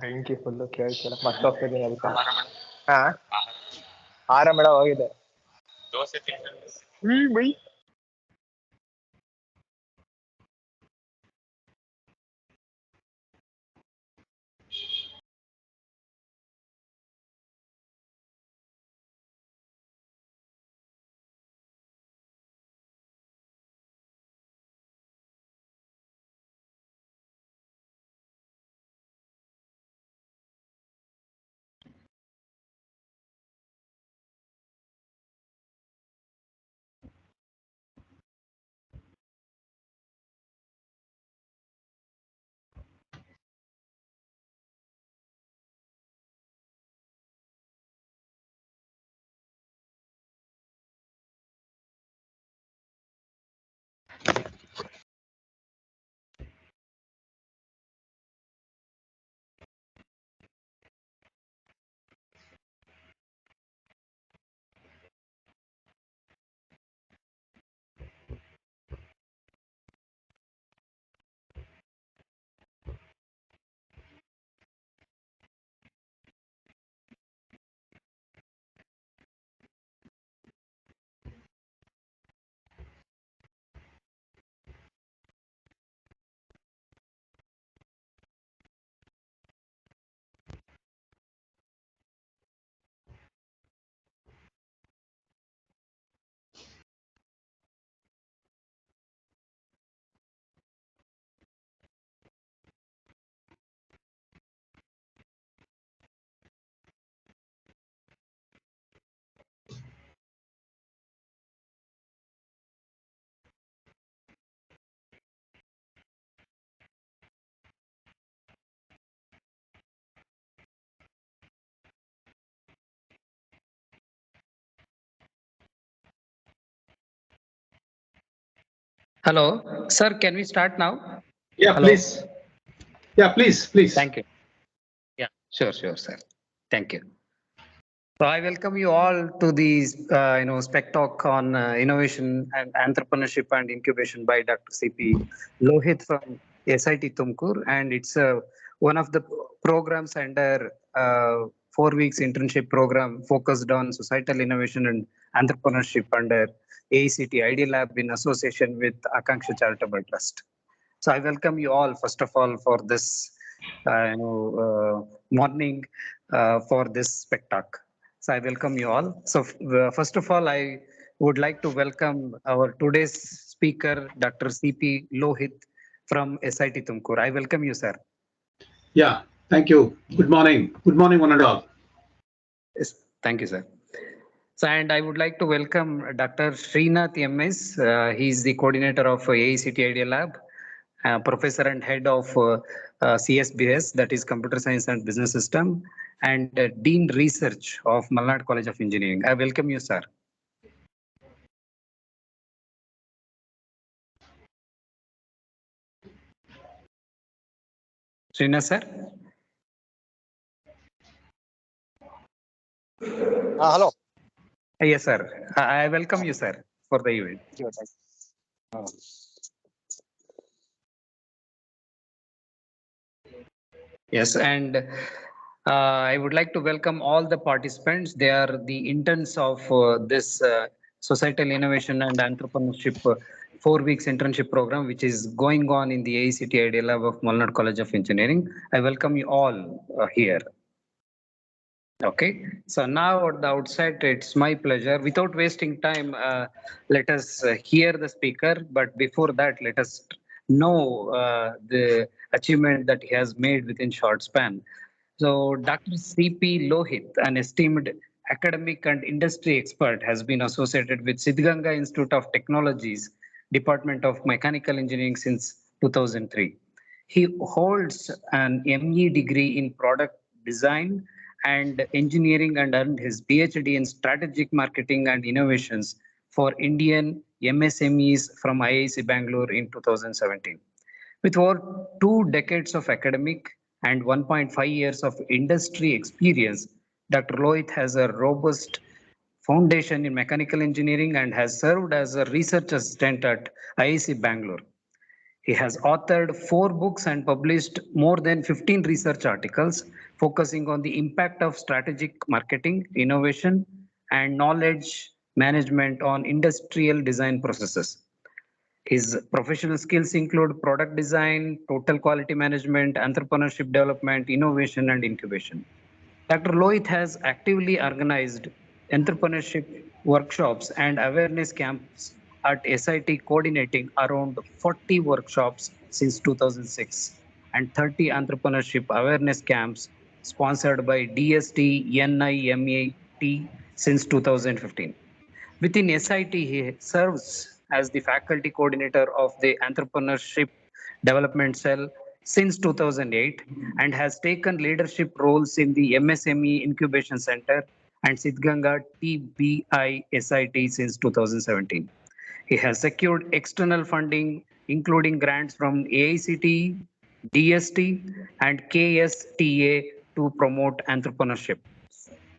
ಬೆಂಕಿ ಫುಲ್ಲು ಕೇಳ್ತಿಲ್ಲ ಮತ್ತೆ ಹೋಗ್ತಿದ್ದೀನಿ ಅದಕ್ಕೆ. ಹಾ ಮೇಡ ಹೋಗಿದೆ. By Hello, sir, can we start now? Yeah, Hello? please. Yeah, please. Thank you. Yeah, sure, sir. Thank you. So I welcome you all to the Spec talk on innovation and entrepreneurship and incubation by Dr. CP Lohith from SIT Tumkur, and it's one of the programs under 4 weeks internship program focused on societal innovation and entrepreneurship under AICTE IDEA LAB in association with AICTE Charitable Trust. So I welcome you all, first of all, for this morning for this Spec talk. So I welcome you all. So first of all, I would like to welcome our today's speaker, Dr. CP Lohith from SIT Tumkur. I welcome you, sir. Yeah, thank you. Good morning. Good morning, one and all. Yes, thank you, sir. So, and I would like to welcome Dr. Srinath MS. He's the coordinator of AICTE IDEA Lab, professor and head of CSBS, that is Computer Science and Business System, and Dean Research of Malnad College of Engineering. I welcome you, sir. Srinath, sir. hello. Yes, sir. I welcome you, sir, for the event. Yes, and I would like to welcome all the participants. They are the interns of this Societal Innovation and Entrepreneurship 4 weeks internship program, which is going on in the AICTE IDEA Lab of Malnad College of Engineering. I welcome you all here. Okay, so now at the outset, it's my pleasure. Without wasting time, let us hear the speaker. But before that, let us know the achievement that he has made within short span. So Dr. CP Lohith, an esteemed academic and industry expert, has been associated with Siddhganga Institute of Technologies, Department of Mechanical Engineering since 2003. He holds an ME degree in product design and engineering and earned his PhD in strategic marketing and innovations for Indian MSMEs from IIC Bangalore in 2017. With over 2 decades of academic and 1.5 years of industry experience, Dr. Lohith has a robust foundation in mechanical engineering and has served as a research assistant at IIC Bangalore. He has authored 4 books and published more than 15 research articles focusing on the impact of strategic marketing, innovation, and knowledge management on industrial design processes. His professional skills include product design, total quality management, entrepreneurship development, innovation, and incubation. Dr. Lohith has actively organized entrepreneurship workshops and awareness camps at SIT, coordinating around 40 workshops since 2006 and 30 entrepreneurship awareness camps sponsored by DST NIMET since 2015. Within SIT, he serves as the faculty coordinator of the Entrepreneurship Development Cell since 2008 and has taken leadership roles in the MSME Incubation Center and Sidganga TBI SIT since 2017. He has secured external funding, including grants from AICTE, DST, and KSTA to promote entrepreneurship.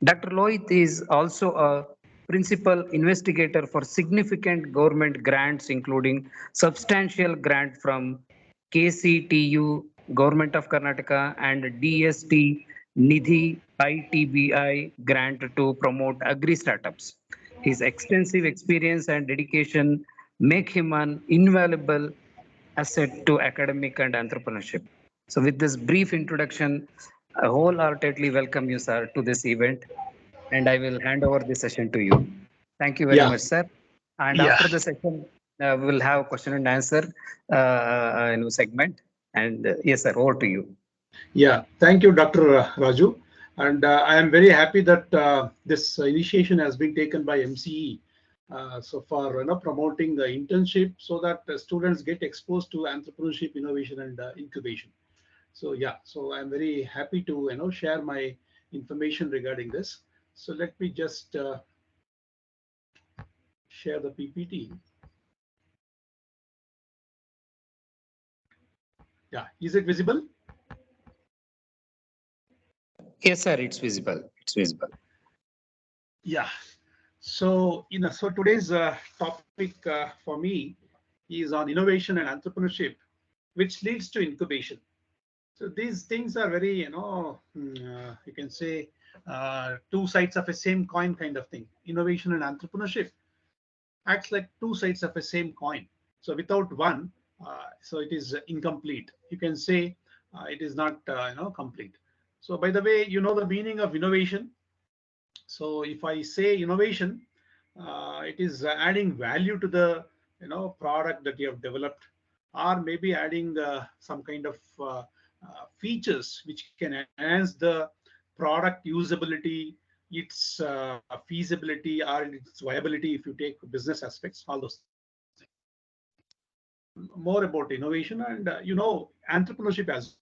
Dr. Lohith is also a principal investigator for significant government grants, including substantial grant from KCTU, Government of Karnataka, and DST Nidhi ITBI grant to promote agri startups. His extensive experience and dedication make him an invaluable asset to academic and entrepreneurship. So, with this brief introduction, I wholeheartedly welcome you, sir, to this event, and I will hand over the session to you. Thank you very Yeah, much, sir. And yeah, after the session, we will have a question and answer segment. And yes, sir, over to you. yeah. Thank you, Dr. Raju. And I am very happy that this initiation has been taken by MCE. So for promoting the internship so that students get exposed to entrepreneurship, innovation, and incubation. So yeah, so I'm very happy to share my information regarding this. So let me just share the PPT. Yeah, is it visible? Yes, sir, it's visible. It's visible. Yeah. So so today's topic for me is on innovation and entrepreneurship, which leads to incubation. So these things are very, you can say, two sides of a same coin kind of thing. Innovation and entrepreneurship acts like two sides of a same coin. So without one, so it is incomplete. You can say it is not, complete. So by the way, you know the meaning of innovation. So if I say innovation, it is adding value to the product that you have developed, or maybe adding some kind of features which can enhance the product usability, its feasibility, or its viability. If you take business aspects, all those things. More about innovation and entrepreneurship as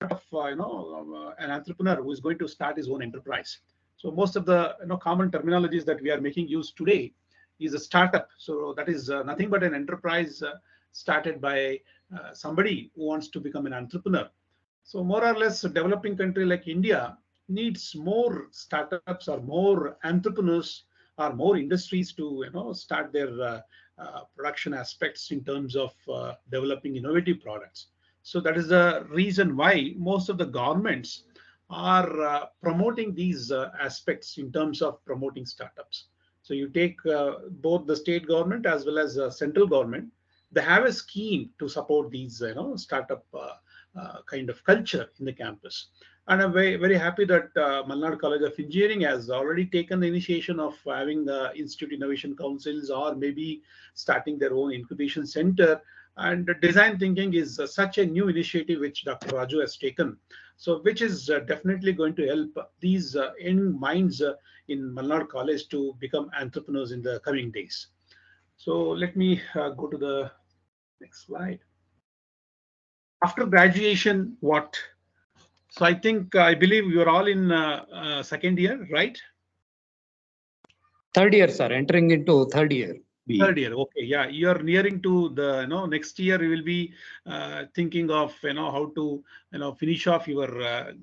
of an entrepreneur who is going to start his own enterprise. So most of the common terminologies that we are making use today is a startup. So that is nothing but an enterprise started by somebody who wants to become an entrepreneur. So more or less, a developing country like India needs more startups or more entrepreneurs or more industries to start their production aspects in terms of developing innovative products. So that is the reason why most of the governments are promoting these aspects in terms of promoting startups. So you take both the state government as well as central government, they have a scheme to support these startup kind of culture in the campus. And I'm very, very happy that Malnad College of Engineering has already taken the initiation of having the Institute Innovation Councils or maybe starting their own incubation center. And design thinking is such a new initiative which Dr. Raju has taken. So which is definitely going to help these young minds in Malnad College to become entrepreneurs in the coming days. So let me go to the next slide. After graduation, what? So I think, I believe you are all in second year, right? Third year, sir, entering into third year. Third year, okay, yeah, you are nearing to the, next year you will be thinking of, how to, finish off your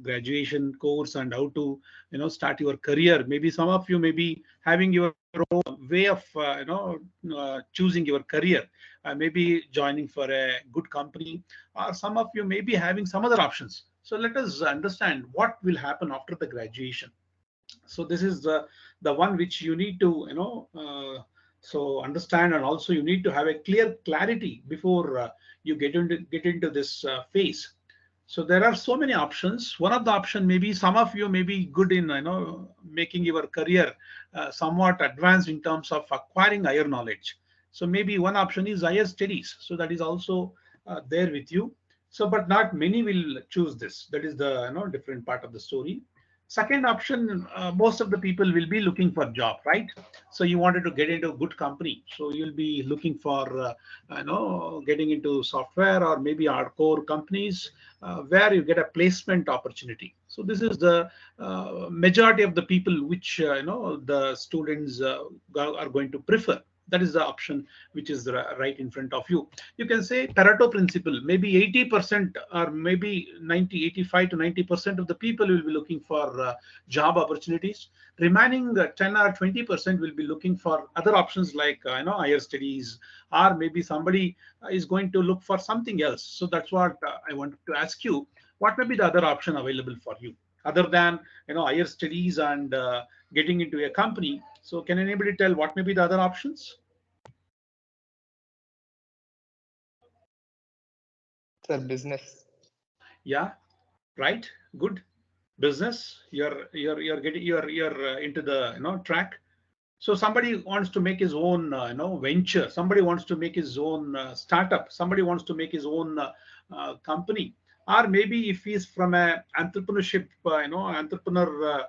graduation course and how to, start your career. Maybe some of you may be having your own way of, choosing your career, maybe joining for a good company, or some of you may be having some other options. So let us understand what will happen after the graduation. So this is the one which you need to so understand, and also you need to have a clear clarity before you get into this phase. So there are so many options. One of the option, maybe some of you may be good in making your career somewhat advanced in terms of acquiring higher knowledge. So maybe one option is higher studies, so that is also there with you. So but not many will choose this. That is the different part of the story. Second option, most of the people will be looking for job, right? So you wanted to get into a good company, so you'll be looking for getting into software or maybe hardcore companies where you get a placement opportunity. So this is the majority of the people which the students are going to prefer. That is the option which is right in front of you. You can say Pareto principle, maybe 80% or maybe 90, 85 to 90% of the people will be looking for job opportunities. Remaining 10 or 20% will be looking for other options like higher studies, or maybe somebody is going to look for something else. So that's what I wanted to ask you. What may be the other option available for you other than higher studies and getting into a company? So can anybody tell what may be the other options? Sir, business. Yeah, right, good. Business, you're getting you're into the track. So somebody wants to make his own venture, somebody wants to make his own startup, somebody wants to make his own company, or maybe if he's from a entrepreneurship entrepreneur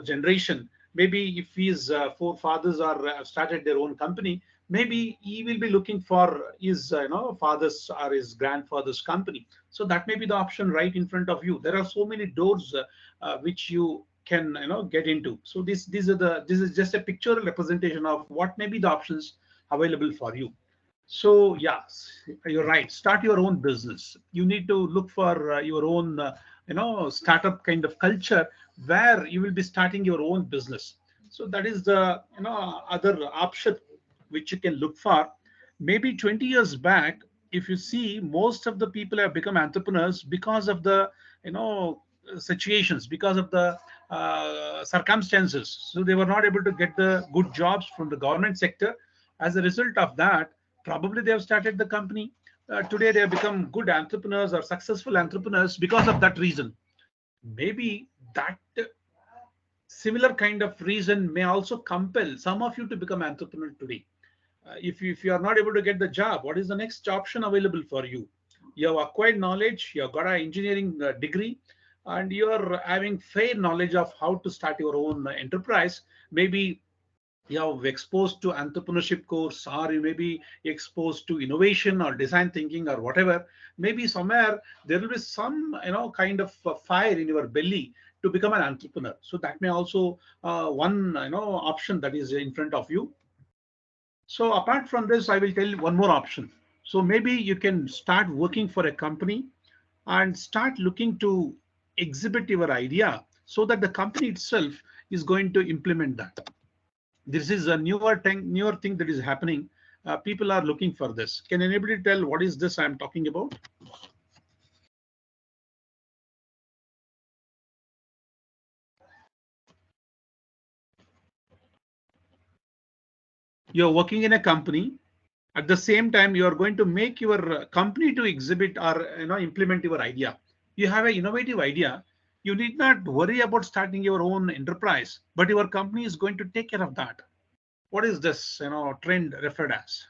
generation, maybe if his forefathers are started their own company, maybe he will be looking for his father's or his grandfather's company. So that may be the option right in front of you. There are so many doors which you can get into. So this is just a pictorial representation of what may be the options available for you. So yes, you're right, start your own business. You need to look for your own startup kind of culture where you will be starting your own business. So that is the other option which you can look for. Maybe 20 years back, if you see, most of the people have become entrepreneurs because of the situations, because of the circumstances. So they were not able to get the good jobs from the government sector. As a result of that, probably they have started the company. Today they have become good entrepreneurs or successful entrepreneurs because of that reason. Maybe that similar kind of reason may also compel some of you to become entrepreneur today. If you are not able to get the job, what is the next option available for you? You have acquired knowledge, you have got an engineering degree, and you are having fair knowledge of how to start your own enterprise. Maybe you have exposed to entrepreneurship course, or you may be exposed to innovation or design thinking or whatever. Maybe somewhere there will be some kind of fire in your belly to become an entrepreneur. So that may also one option that is in front of you. So apart from this, I will tell you one more option. So maybe you can start working for a company and start looking to exhibit your idea so that the company itself is going to implement that. This is a newer thing that is happening. People are looking for this. Can anybody tell what is this I'm talking about? You're working in a company. At the same time, you are going to make your company to exhibit or implement your idea. You have an innovative idea. You need not worry about starting your own enterprise, but your company is going to take care of that. What is this trend referred as?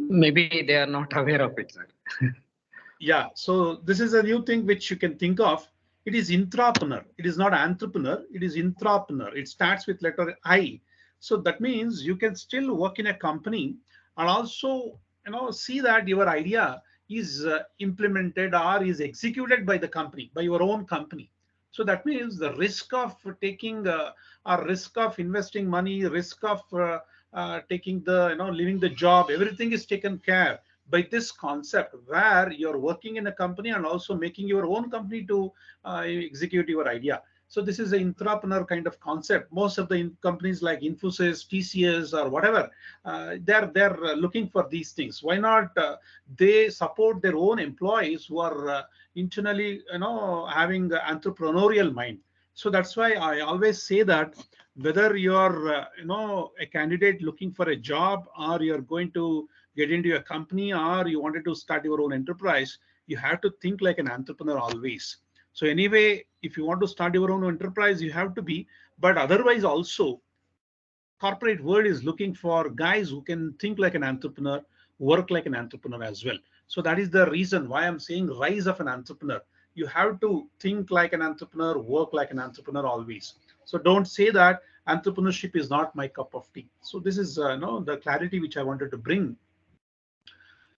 Maybe they are not aware of it, sir. Yeah, so this is a new thing which you can think of. It is intrapreneur. It is not entrepreneur. It is intrapreneur. It starts with letter I. So that means you can still work in a company and also, see that your idea is implemented or is executed by the company, by your own company. So that means the risk of taking or risk of investing money, risk of taking the, leaving the job, everything is taken care by this concept where you're working in a company and also making your own company to execute your idea. So this is an intrapreneur kind of concept. Most of the companies like Infosys, TCS, or whatever, they're looking for these things. Why not they support their own employees who are internally, having the entrepreneurial mind. So that's why I always say that whether you're, a candidate looking for a job, or you're going to get into a company, or you wanted to start your own enterprise, you have to think like an entrepreneur always. So anyway, if you want to start your own enterprise, you have to be, but otherwise also, corporate world is looking for guys who can think like an entrepreneur, work like an entrepreneur as well. So that is the reason why I'm saying rise of an entrepreneur. You have to think like an entrepreneur, work like an entrepreneur always. So don't say that entrepreneurship is not my cup of tea. So this is the clarity which I wanted to bring.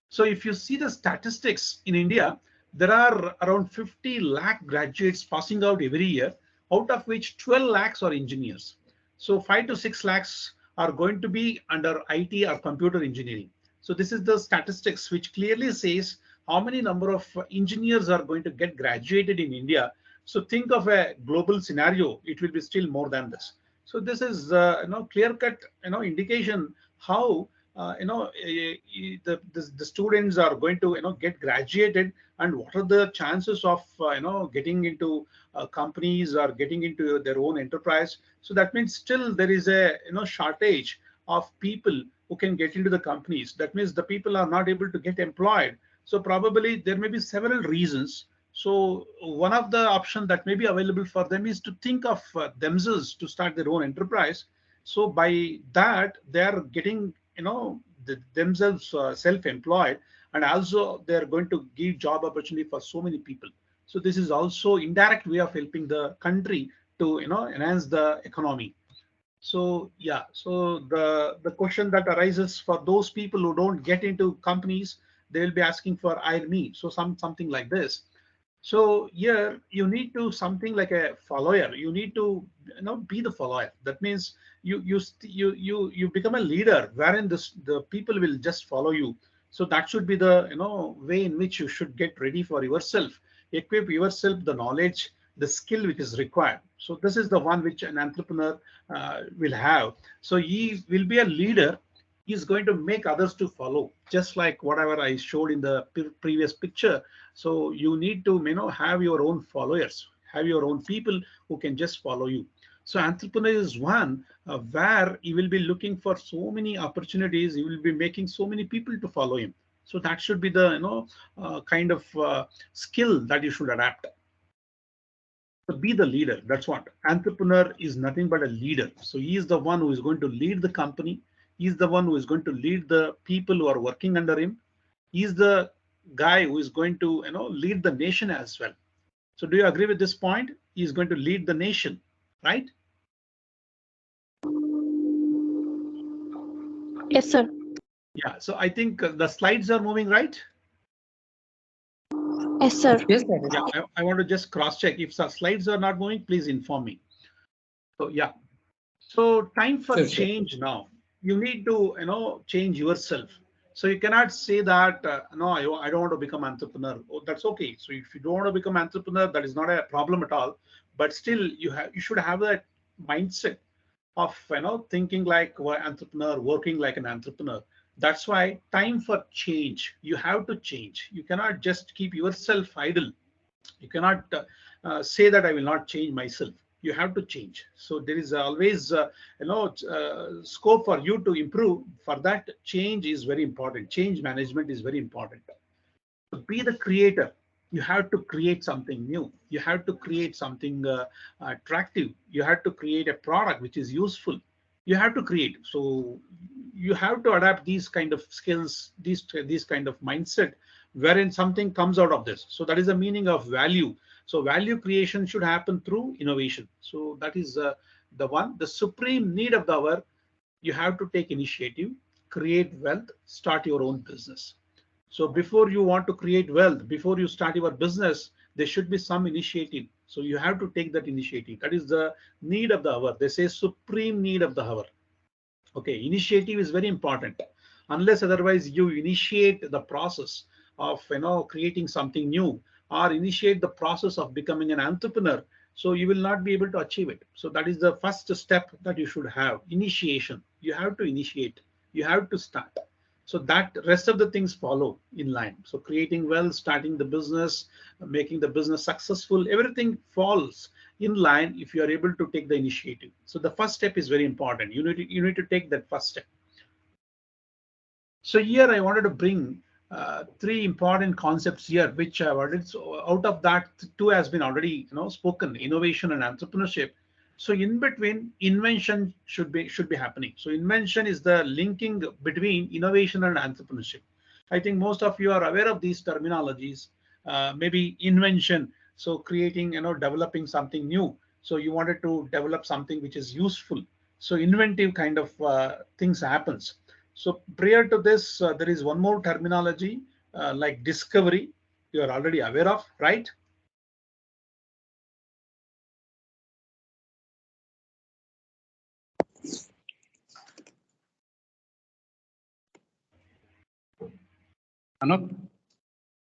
So if you see the statistics in India, there are around 50 lakh graduates passing out every year, out of which 12 lakhs are engineers. So 5 to 6 lakhs are going to be under IT or computer engineering. So this is the statistics which clearly says how many number of engineers are going to get graduated in India. So think of a global scenario, it will be still more than this. So this is clear-cut indication how the students are going to get graduated, and what are the chances of getting into companies or getting into their own enterprise. So that means still there is a shortage of people who can get into the companies. That means the people are not able to get employed. So probably there may be several reasons. So one of the options that may be available for them is to think of themselves to start their own enterprise. So by that they are getting themselves self-employed, and also they are going to give job opportunity for so many people. So this is also indirect way of helping the country to enhance the economy. So yeah, so the question that arises for those people who don't get into companies, they will be asking for hire me. So something like this. So here you need to something like a follower. You need to be the follower. That means you become a leader, wherein the people will just follow you. So that should be the way in which you should get ready for yourself, equip yourself the knowledge, the skill which is required. So this is the one which an entrepreneur will have. So he will be a leader. Is going to make others to follow, just like whatever I showed in the previous picture. So you need to have your own followers, have your own people who can just follow you. So entrepreneur is one where he will be looking for so many opportunities. He will be making so many people to follow him. So that should be the kind of skill that you should adapt. So be the leader. That's what entrepreneur is, nothing but a leader. So he is the one who is going to lead the company. He's the one who is going to lead the people who are working under him. He's the guy who is going to lead the nation as well. So do you agree with this point? He's going to lead the nation, right? Yes, sir. Yeah, so I think the slides are moving, right? Yes, sir. Yes, sir. Yeah, I want to just cross check. If the slides are not moving, please inform me. So yeah, so time for Sure, change now. You need to change yourself. So you cannot say that no, I don't want to become entrepreneur. Oh, that's okay. So if you don't want to become entrepreneur, that is not a problem at all. But still, you should have that mindset of thinking like an entrepreneur, working like an entrepreneur. That's why time for change. You have to change. You cannot just keep yourself idle. You cannot say that I will not change myself. You have to change. So there is always scope for you to improve. For that, change is very important. Change management is very important. So be the creator. You have to create something new. You have to create something attractive. You have to create a product which is useful. You have to create. So you have to adapt these kind of skills, these kind of mindset, wherein something comes out of this. So that is the meaning of value. So value creation should happen through innovation. So that is the supreme need of the hour. You have to take initiative, create wealth, start your own business. So before you want to create wealth, before you start your business, there should be some initiative. So you have to take that initiative. That is the need of the hour. They say supreme need of the hour. Okay, initiative is very important. Unless otherwise you initiate the process of creating something new or initiate the process of becoming an entrepreneur, so you will not be able to achieve it. So that is the first step that you should have, initiation. You have to initiate, you have to start. So that rest of the things follow in line. So creating wealth, starting the business, making the business successful, everything falls in line if you are able to take the initiative. So the first step is very important. You need to take that first step. So here I wanted to bring three important concepts here, which I've already. So out of that, two has been already spoken: innovation and entrepreneurship. So in between, invention should be happening. So invention is the linking between innovation and entrepreneurship. I think most of you are aware of these terminologies. Maybe invention, so creating, developing something new. So you wanted to develop something which is useful. So inventive kind of things happens. So prior to this, there is one more terminology like discovery. You are already aware of, right? Anup?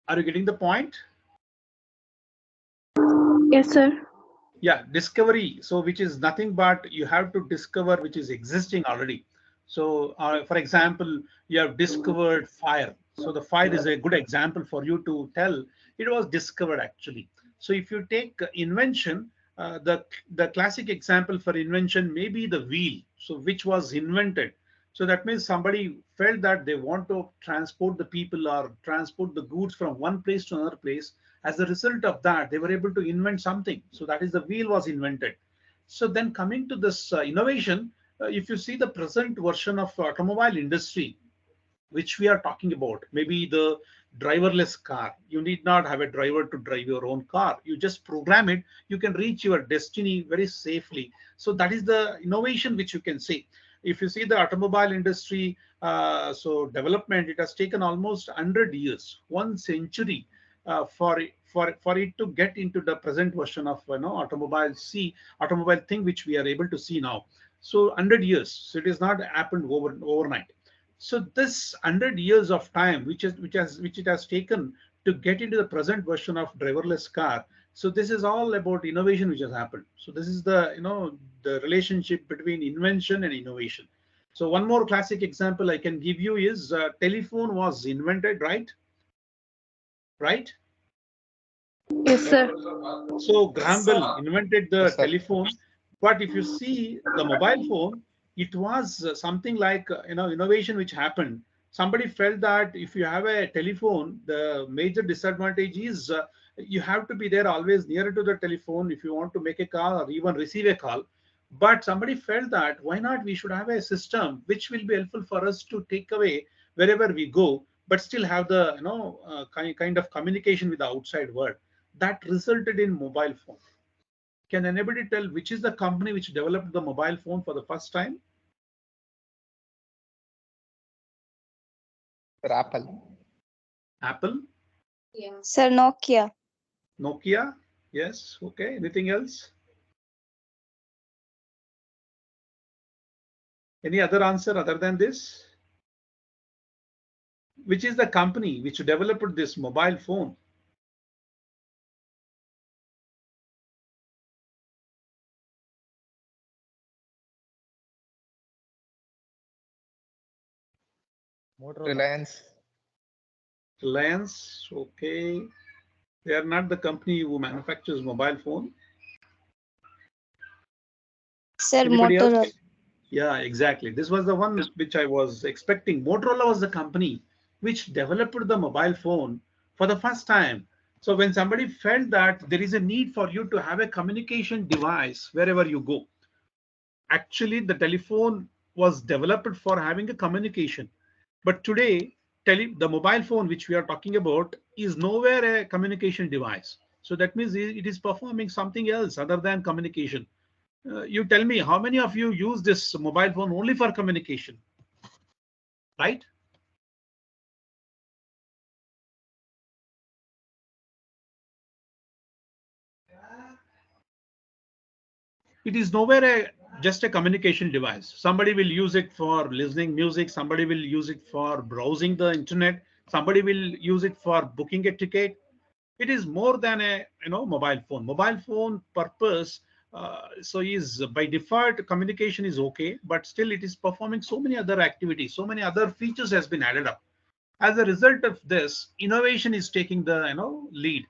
Are you getting the point? Yes, sir. Yeah, discovery. So which is nothing but you have to discover which is existing already. So for example, you have discovered fire. So the fire is a good example for you to tell it was discovered actually. So if you take invention, the classic example for invention may be the wheel, so which was invented. So that means somebody felt that they want to transport the people or transport the goods from one place to another place. As a result of that, they were able to invent something. So that is the wheel was invented. So then coming to this innovation, if you see the present version of automobile industry, which we are talking about, maybe the driverless car. You need not have a driver to drive your own car. You just program it. You can reach your destiny very safely. So that is the innovation which you can see. If you see the automobile industry, so development, it has taken almost 100 years, 1 century for it to get into the present version of automobile thing which we are able to see now. So 100 years. So it is not happened overnight. So this 100 years of time, which it has taken to get into the present version of driverless car. So this is all about innovation which has happened. So this is the relationship between invention and innovation. So one more classic example I can give you is telephone was invented, right? Right? Yes, sir. So Graham Bell invented the Yes, sir. telephone, but if you see the mobile phone, it was something like innovation which happened. Somebody felt that if you have a telephone, the major disadvantage is you have to be there always nearer to the telephone if you want to make a call or even receive a call. But somebody felt that why not we should have a system which will be helpful for us to take away wherever we go, but still have the kind of communication with the outside world. That resulted in mobile phone. Can anybody tell which is the company which developed the mobile phone for the first time? Sir, Apple. Apple, Sir, Nokia. Nokia. Yes. Okay. Anything else? Any other answer other than this? Which is the company which developed this mobile phone? Reliance. Reliance. Okay. They are not the company who manufactures mobile phone. Sir, Anybody else? Motorola. Yeah, exactly. This was the one which I was expecting. Motorola was the company which developed the mobile phone for the first time. So when somebody felt that there is a need for you to have a communication device wherever you go, actually the telephone was developed for having a communication. But today, the mobile phone which we are talking about is nowhere a communication device. So that means it is performing something else other than communication. You tell me, how many of you use this mobile phone only for communication, right? It is nowhere just a communication device. Somebody will use it for listening music. Somebody will use it for browsing the internet. Somebody will use it for booking a ticket. It is more than a mobile phone. Mobile phone purpose. So is by default communication is okay, but still it is performing so many other activities. So many other features has been added up. As a result of this, innovation is taking the lead.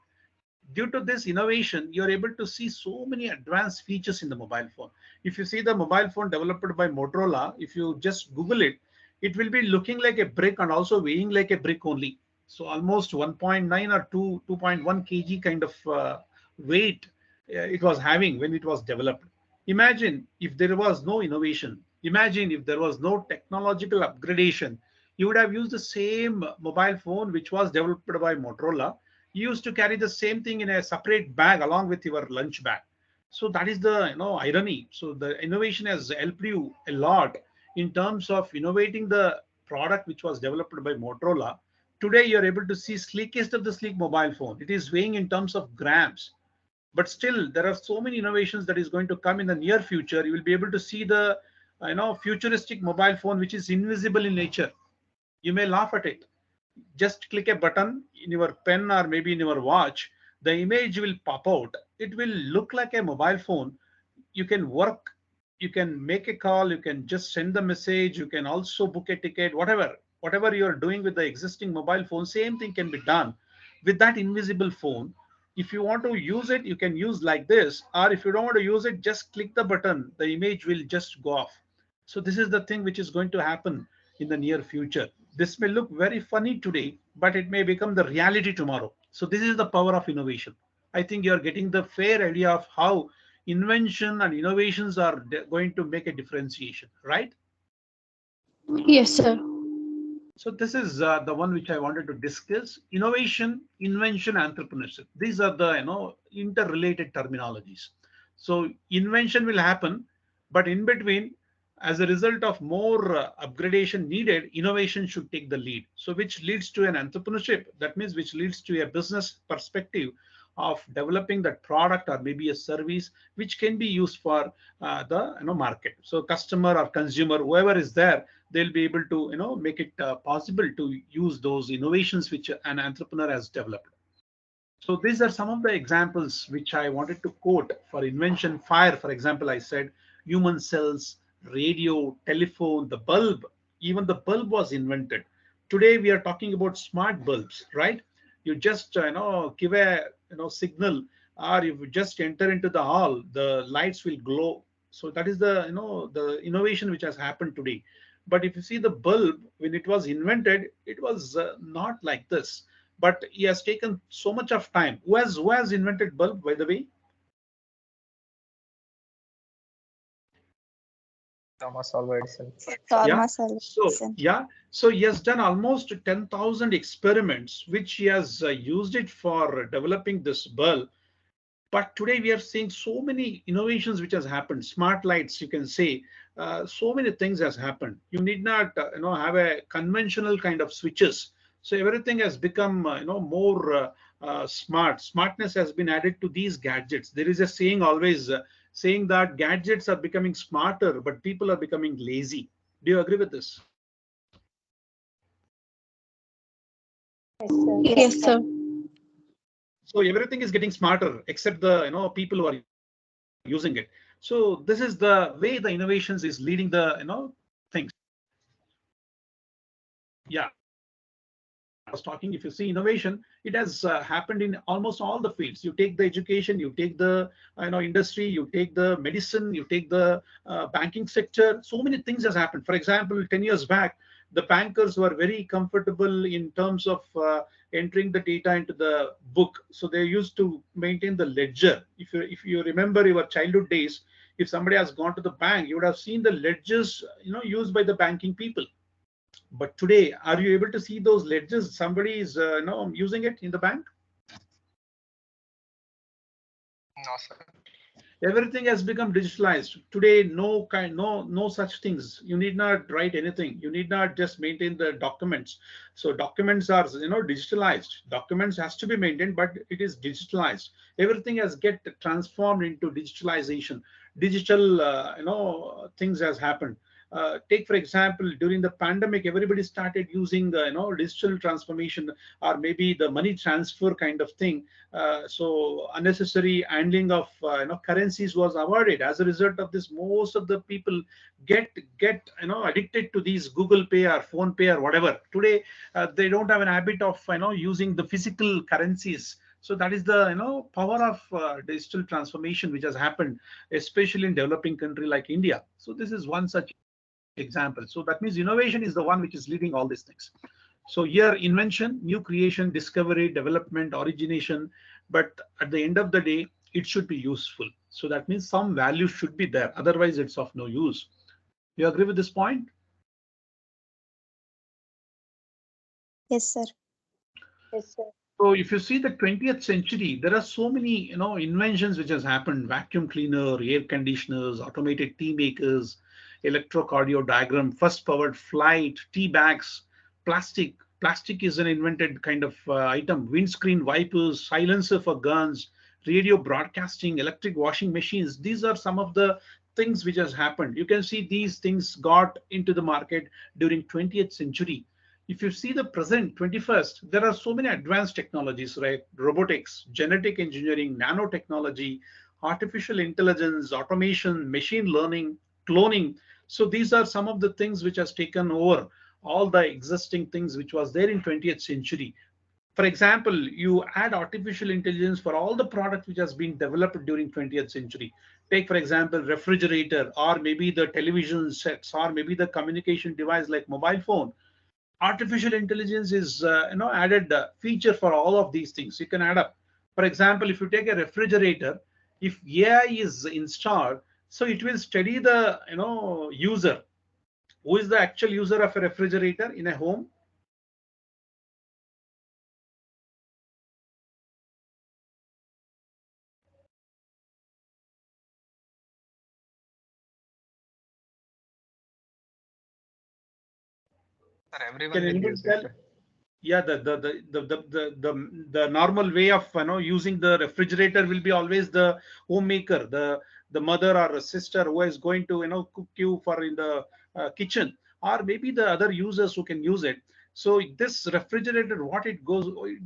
Due to this innovation, you're able to see so many advanced features in the mobile phone. If you see the mobile phone developed by Motorola, if you just Google it, it will be looking like a brick and also weighing like a brick only. So almost 1.9 or 2.1 kg kind of weight it was having when it was developed. Imagine if there was no innovation. Imagine if there was no technological upgradation. You would have used the same mobile phone which was developed by Motorola. You used to carry the same thing in a separate bag along with your lunch bag. So that is the irony. So the innovation has helped you a lot in terms of innovating the product which was developed by Motorola. Today you're able to see sleekest of the sleek mobile phone. It is weighing in terms of grams. But still there are so many innovations that is going to come in the near future. You will be able to see the futuristic mobile phone which is invisible in nature. You may laugh at it. Just click a button in your pen or maybe in your watch, the image will pop out. It will look like a mobile phone. You can work, you can make a call, you can just send the message, you can also book a ticket, whatever you're doing with the existing mobile phone, same thing can be done with that invisible phone. If you want to use it, you can use like this, or if you don't want to use it, just click the button, the image will just go off. So this is the thing which is going to happen in the near future. This may look very funny today, but it may become the reality tomorrow. So this is the power of innovation. I think you're getting the fair idea of how invention and innovations are going to make a differentiation, right? Yes, sir. So this is the one which I wanted to discuss: innovation, invention, entrepreneurship. These are the interrelated terminologies. So invention will happen, but in between, as a result of more upgradation needed, innovation should take the lead. So which leads to an entrepreneurship. That means which leads to a business perspective of developing that product or maybe a service which can be used for the market. So customer or consumer, whoever is there, they'll be able to make it possible to use those innovations which an entrepreneur has developed. So these are some of the examples which I wanted to quote for invention. Fire, for example, I said human cells, radio, telephone, the bulb. Even the bulb was invented. Today we are talking about smart bulbs, right? You just give a signal, or if you just enter into the hall, the lights will glow. So that is the the innovation which has happened today. But if you see the bulb, when it was invented, it was not like this. But he has taken so much of time. Who has invented bulb, by the way? Thomas Alva Edison. Yeah. Thomas So Edison. yeah. So he has done almost 10,000 experiments, which he has used it for developing this bulb. But today we are seeing so many innovations which has happened. Smart lights, you can say, so many things has happened. You need not have a conventional kind of switches. So everything has become more smart. Smartness has been added to these gadgets. There is a saying always saying that gadgets are becoming smarter, but people are becoming lazy. Do you agree with this? Yes, sir. So everything is getting smarter except the people who are using it. So this is the way the innovations is leading the things. Yeah, I was talking. If you see innovation, it has happened in almost all the fields. You take the education, you take the industry, you take the medicine, you take the banking sector. So many things has happened. For example, 10 years back, the bankers were very comfortable in terms of entering the data into the book. So they used to maintain the ledger. If you remember your childhood days, if somebody has gone to the bank, you would have seen the ledgers used by the banking people. But today, are you able to see those ledgers? Somebody is using it in the bank. No, sir. Everything has become digitalized today. No such things. You need not write anything. You need not just maintain the documents. So documents are digitalized. Documents has to be maintained, but it is digitalized. Everything has get transformed into digitalization. Digital things has happened. Take for example, during the pandemic, everybody started using digital transformation, or maybe the money transfer kind of thing. So unnecessary handling of currencies was avoided. As a result of this, most of the people get addicted to these Google Pay or Phone Pay or whatever. Today, they don't have an habit of using the physical currencies. So that is the power of digital transformation which has happened, especially in developing country like India. So this is one such example. So that means innovation is the one which is leading all these things. So here, invention, new creation, discovery, development, origination, but at the end of the day, it should be useful. So that means some value should be there. Otherwise, it's of no use. You agree with this point? Yes, sir. So if you see the 20th century, there are so many inventions which has happened: vacuum cleaner, air conditioners, automated tea makers, electrocardiogram, first powered flight, tea bags, plastic. Plastic is an invented kind of item. Windscreen wipers, silencer for guns, radio broadcasting, electric washing machines. These are some of the things which has happened. You can see these things got into the market during 20th century. If you see the present 21st, there are so many advanced technologies, right? Robotics, genetic engineering, nanotechnology, artificial intelligence, automation, machine learning, cloning. So these are some of the things which has taken over all the existing things which was there in 20th century. For example, you add artificial intelligence for all the products which has been developed during 20th century. Take for example refrigerator, or maybe the television sets, or maybe the communication device like mobile phone. Artificial intelligence is added feature for all of these things. You can add up. For example, if you take a refrigerator, if AI is installed, so it will study the user. Who is the actual user of a refrigerator in a home? Sir, everyone Can will anybody use it. tell? Yeah, the normal way of using the refrigerator will be always the homemaker, the mother or a sister who is going to cook you for in the kitchen, or maybe the other users who can use it. So this refrigerator, what it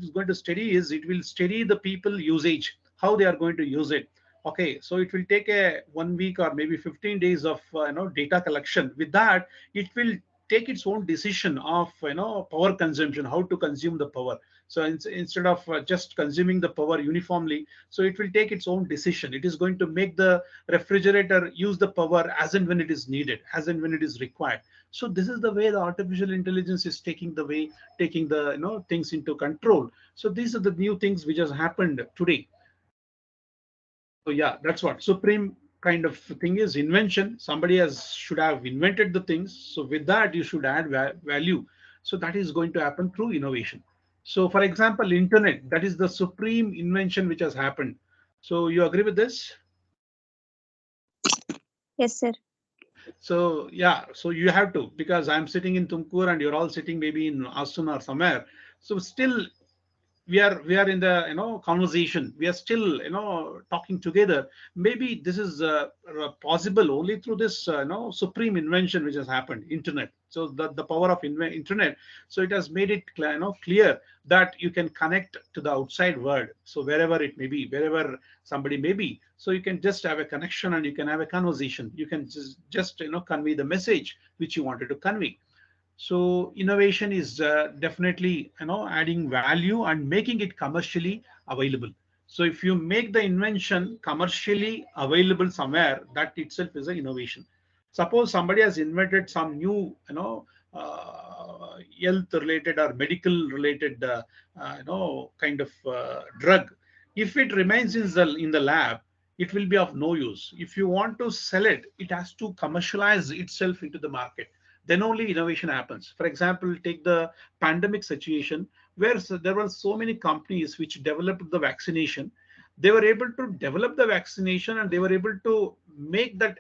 is going to study is, it will study the people usage, how they are going to use it. Okay, so it will take a 1 week or maybe 15 days of data collection. With that, it will take its own decision of power consumption, how to consume the power. So instead of just consuming the power uniformly, so it will take its own decision. It is going to make the refrigerator use the power as and when it is needed, as and when it is required. So this is the way the artificial intelligence is taking the things into control. So these are the new things which has happened today. So yeah, that's what supreme kind of thing is invention. Somebody has should have invented the things. So with that, you should add value. So that is going to happen through innovation. So for example, internet, that is the supreme invention which has happened. So you agree with this? Yes, sir. So yeah, so you have to, because I'm sitting in Tumkur and you're all sitting maybe in Austin or somewhere. So still we are in the conversation, we are still talking together. Maybe this is possible only through this supreme invention which has happened, internet. So the power of internet, so it has made it clear that you can connect to the outside world. So wherever it may be, wherever somebody may be, so you can just have a connection and you can have a conversation. You can just convey the message which you wanted to convey. So innovation is definitely adding value and making it commercially available. So if you make the invention commercially available somewhere, that itself is an innovation. Suppose somebody has invented some new health related or medical related kind of drug. If it remains in the lab, it will be of no use. If you want to sell it, it has to commercialize itself into the market. Then only innovation happens. For example, take the pandemic situation where there were so many companies which developed the vaccination, They were able to develop the vaccination, and they were able to make that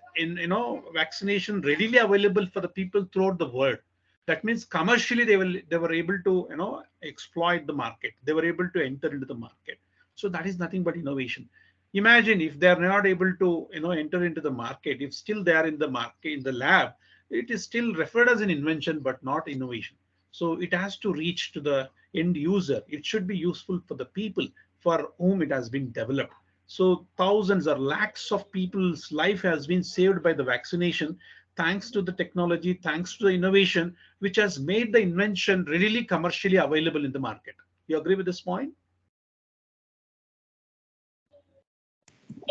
vaccination readily available for the people throughout the world. That means commercially they were able to exploit the market. They were able to enter into the market. So that is nothing but innovation. Imagine if they are not able to enter into the market, if still they are in the market, in the lab, it is still referred as an invention but not innovation. So it has to reach to the end user. It should be useful for the people for whom it has been developed. So thousands or lakhs of people's life has been saved by the vaccination, thanks to the technology, thanks to the innovation, which has made the invention readily commercially available in the market. You agree with this point?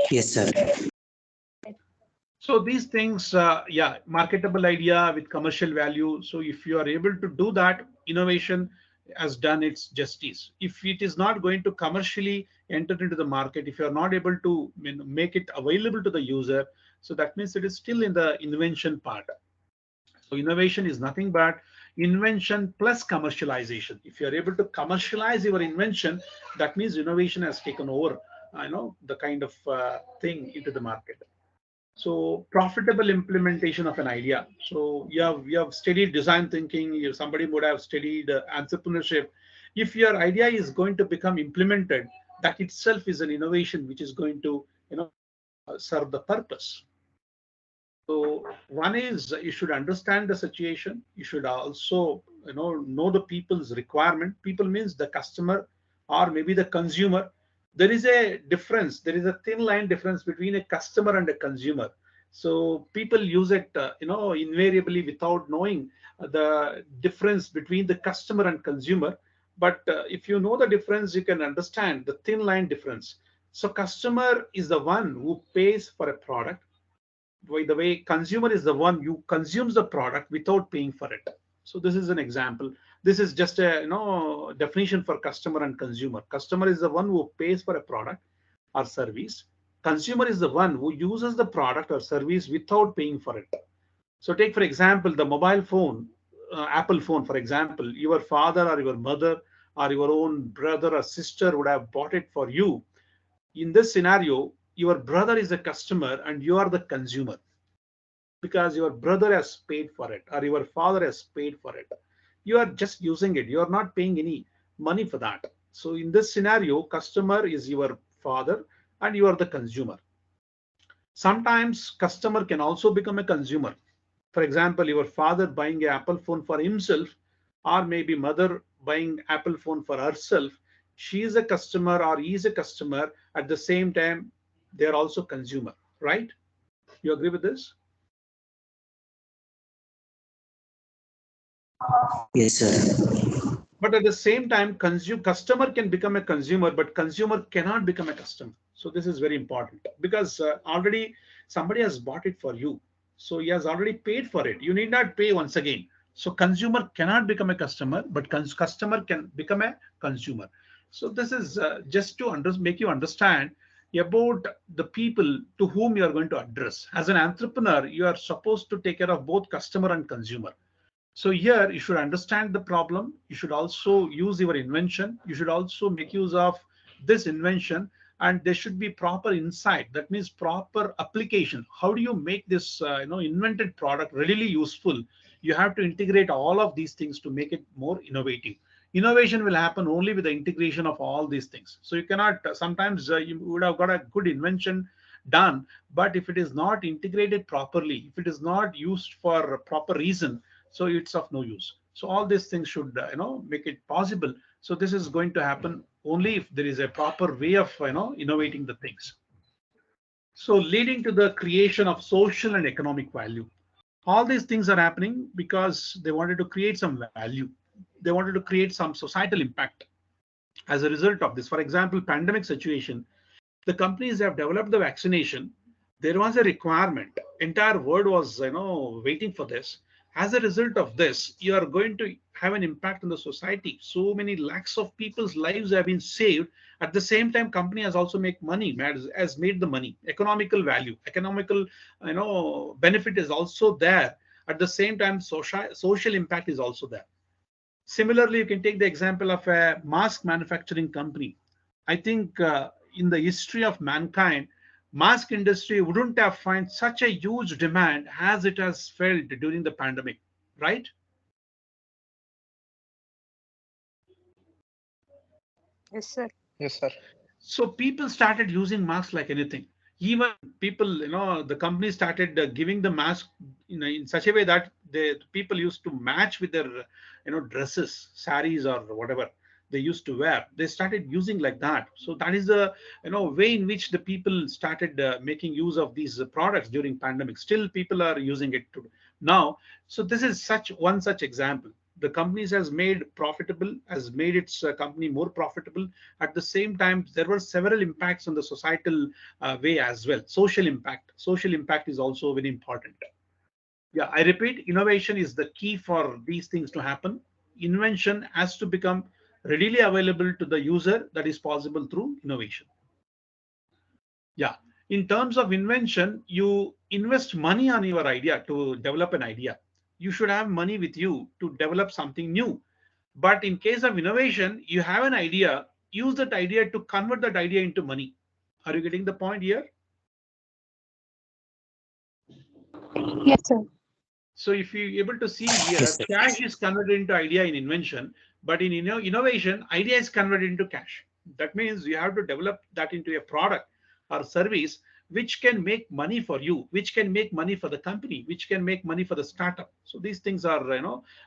Yes, sir. So these things, yeah, marketable idea with commercial value. So if you are able to do that, innovation has done its justice. If it is not going to commercially enter into the market, if you are not able to make it available to the user, so that means it is still in the invention part. So innovation is nothing but invention plus commercialization. If you are able to commercialize your invention, that means innovation has taken over, the kind of thing into the market. So profitable implementation of an idea. So you have studied design thinking. Somebody would have studied entrepreneurship. If your idea is going to become implemented, that itself is an innovation which is going to serve the purpose. So one is you should understand the situation. You should also know the people's requirement. People means the customer or maybe the consumer. There is a difference. There is a thin line difference between a customer and a consumer. So people use it invariably without knowing the difference between the customer and consumer. But if you know the difference, you can understand the thin line difference. So customer is the one who pays for a product. By the way, consumer is the one who consumes the product without paying for it. So this is an example. This is just a definition for customer and consumer. Customer is the one who pays for a product or service. Consumer is the one who uses the product or service without paying for it. So take for example the mobile phone, Apple phone, for example. Your father or your mother or your own brother or sister would have bought it for you. In this scenario, your brother is a customer and you are the consumer, because your brother has paid for it or your father has paid for it. You are just using it. You are not paying any money for that. So in this scenario, customer is your father and you are the consumer. Sometimes customer can also become a consumer. For example, your father buying an Apple phone for himself, or maybe mother buying Apple phone for herself. She is a customer or he is a customer. At the same time, they are also consumer, right? You agree with this? Yes, sir. But at the same time, customer can become a consumer, but consumer cannot become a customer. So this is very important, because already somebody has bought it for you. So he has already paid for it. You need not pay once again. So consumer cannot become a customer, but customer can become a consumer. So this is just to make you understand about the people to whom you are going to address. As an entrepreneur, you are supposed to take care of both customer and consumer. So here you should understand the problem. You should also use your invention. You should also make use of this invention, and there should be proper insight. That means proper application. How do you make this invented product really useful? You have to integrate all of these things to make it more innovative. Innovation will happen only with the integration of all these things. So you cannot, sometimes you would have got a good invention done, but if it is not integrated properly, if it is not used for a proper reason, so it's of no use. So all these things should make it possible. So this is going to happen only if there is a proper way of innovating the things. So leading to the creation of social and economic value. All these things are happening because they wanted to create some value. They wanted to create some societal impact as a result of this. For example, pandemic situation, the companies have developed the vaccination. There was a requirement. Entire world was waiting for this. As a result of this, you are going to have an impact on the society. So many lakhs of people's lives have been saved. At the same time, company has also made money, has made the money. Economical value, economical benefit is also there. At the same time, social impact is also there. Similarly, you can take the example of a mask manufacturing company. I think in the history of mankind, mask industry wouldn't have found such a huge demand as it has felt during the pandemic, right? Yes, sir. Yes, sir. So people started using masks like anything. Even people, the company started giving the mask, in such a way that the people used to match with their, dresses, saris or whatever they used to wear. They started using like that. So that is the, way in which the people started making use of these products during pandemic. Still, people are using it now. So this is such example. The companies has made its company more profitable. At the same time, there were several impacts on the societal way as well. Social impact is also very important. Yeah, I repeat, innovation is the key for these things to happen. Invention has to become readily available to the user. That is possible through innovation. Yeah, in terms of invention, you invest money on your idea to develop an idea. You should have money with you to develop something new. But in case of innovation, you have an idea, use that idea to convert that idea into money. Are you getting the point here? Yes, sir. So if you're able to see Yes, here, sir. cash is converted into idea in invention, but in innovation, idea is converted into cash. That means you have to develop that into a product or service which can make money for you, which can make money for the company, which can make money for the startup. So these things are,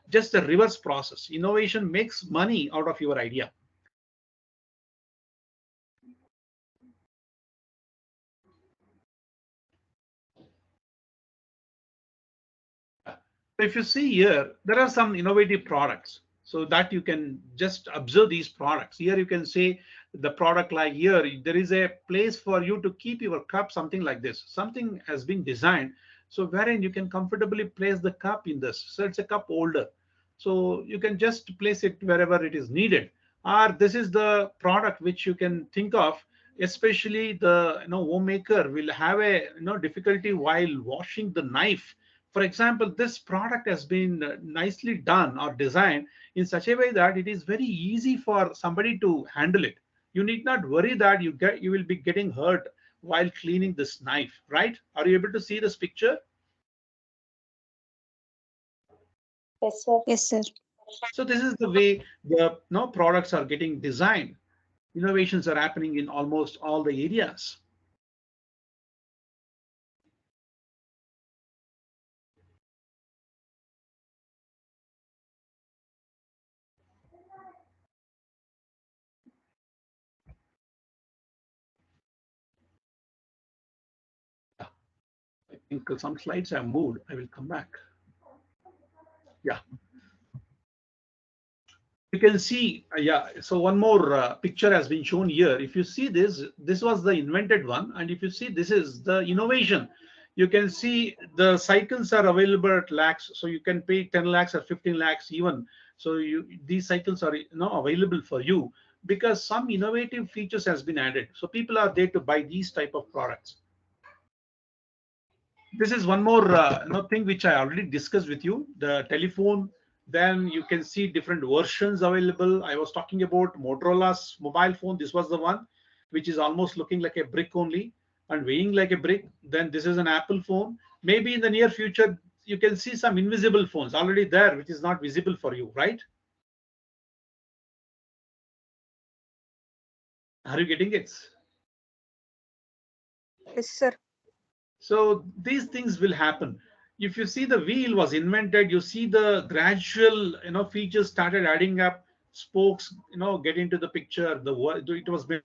just a reverse process. Innovation makes money out of your idea. So if you see here, there are some innovative products. So that you can just observe these products. Here you can say the product like here, there is a place for you to keep your cup, something like this. Something has been designed. So wherein you can comfortably place the cup in this. So it's a cup holder. So you can just place it wherever it is needed. Or this is the product which you can think of, especially the homemaker will have a difficulty while washing the knife. For example, this product has been nicely done or designed in such a way that it is very easy for somebody to handle it. You need not worry that you will be getting hurt while cleaning this knife, right? Are you able to see this picture? Yes, sir. Yes, sir. So this is the way the products are getting designed. Innovations are happening in almost all the areas. I think some slides have moved. I will come back. Yeah. You can see, yeah, so one more picture has been shown here. If you see this was the invented one, and if you see, this is the innovation. You can see the cycles are available at lakhs, so you can pay 10 lakhs or 15 lakhs even. So these cycles are available for you because some innovative features has been added. So people are there to buy these type of products. This is one more thing which I already discussed with you, the telephone. Then you can see different versions available. I was talking about Motorola's mobile phone. This was the one which is almost looking like a brick only and weighing like a brick. Then this is an Apple phone. Maybe in the near future you can see some invisible phones already there which is not visible for you, right? Are you getting it? Yes, sir. So these things will happen. If you see the wheel was invented, you see the gradual features started adding up. Spokes get into the picture. It was made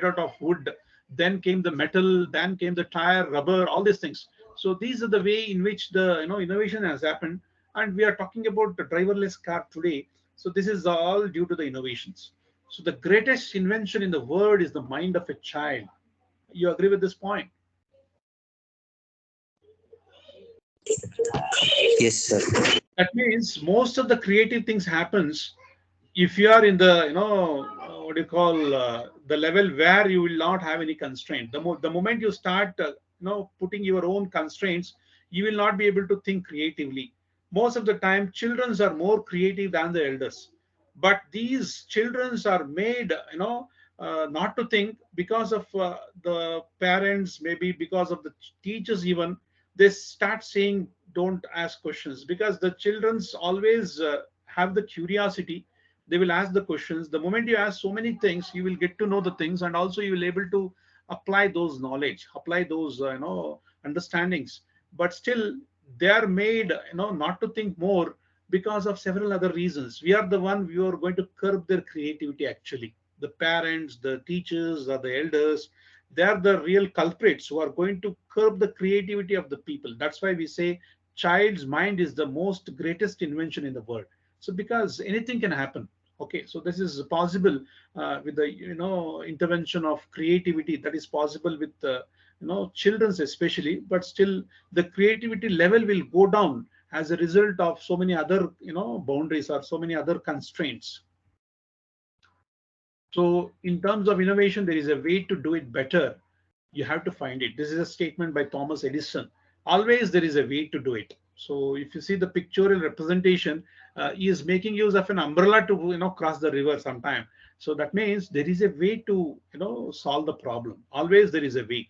out of wood. Then came the metal. Then came the tire, rubber, all these things. So these are the way in which the innovation has happened. And we are talking about the driverless car today. So this is all due to the innovations. So the greatest invention in the world is the mind of a child. You agree with this point? Yes, sir. That means most of the creative things happens if you are in the what do you call the level where you will not have any constraint. The moment you start putting your own constraints, you will not be able to think creatively. Most of the time children are more creative than the elders, but these children are made not to think because of the parents, maybe because of the teachers even, they start saying don't ask questions, because the children's always have the curiosity. They will ask the questions. The moment you ask so many things, you will get to know the things, and also you will able to apply those knowledge, apply those understandings. But still they are made not to think more because of several other reasons. We are the one, we are going to curb their creativity. Actually, the parents, the teachers, or the elders, they are the real culprits who are going to curb the creativity of the people. That's why we say child's mind is the most greatest invention in the world. So because anything can happen. Okay, so this is possible with the intervention of creativity. That is possible with children's especially, but still the creativity level will go down as a result of so many other boundaries or so many other constraints. So in terms of innovation, there is a way to do it better. You have to find it. This is a statement by Thomas Edison. Always there is a way to do it. So if you see the pictorial representation, he is making use of an umbrella to cross the river sometime. So that means there is a way to solve the problem. Always there is a way.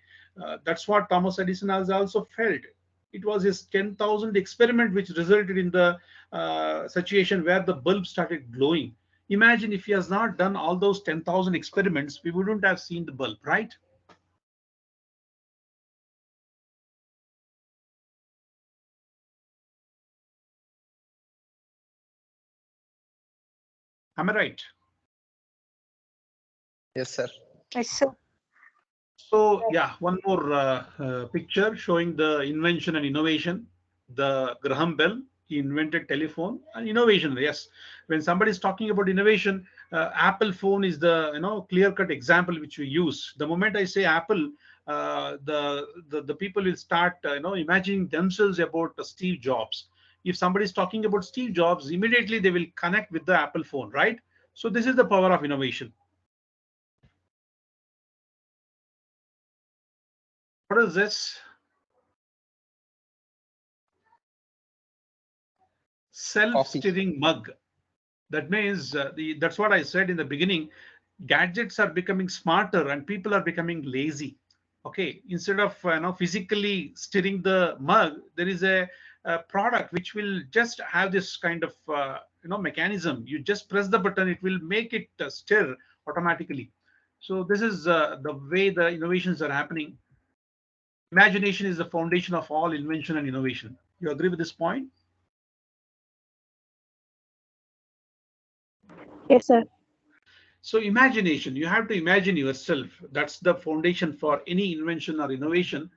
That's what Thomas Edison has also felt. It was his 10,000 experiment which resulted in the situation where the bulb started glowing. Imagine if he has not done all those 10,000 experiments, we wouldn't have seen the bulb, right? Am I right? Yes, sir. Yes, sir. So yeah, one more picture showing the invention and innovation. The Graham Bell, he invented telephone and innovation. Yes, when somebody is talking about innovation, Apple phone is the clear-cut example which we use. The moment I say Apple, the people will start imagining themselves about Steve Jobs. If somebody is talking about Steve Jobs, immediately they will connect with the Apple phone, right? So this is the power of innovation. What is this? Self-stirring mug. That means that's what I said in the beginning. Gadgets are becoming smarter and people are becoming lazy. Okay, instead of physically stirring the mug, there is a product which will just have this kind of mechanism. You just press the button, it will make it stir automatically. So this is the way the innovations are happening. Imagination is the foundation of all invention and innovation. You agree with this point? Yes, sir. So imagination, you have to imagine yourself. That's the foundation for any invention or innovation.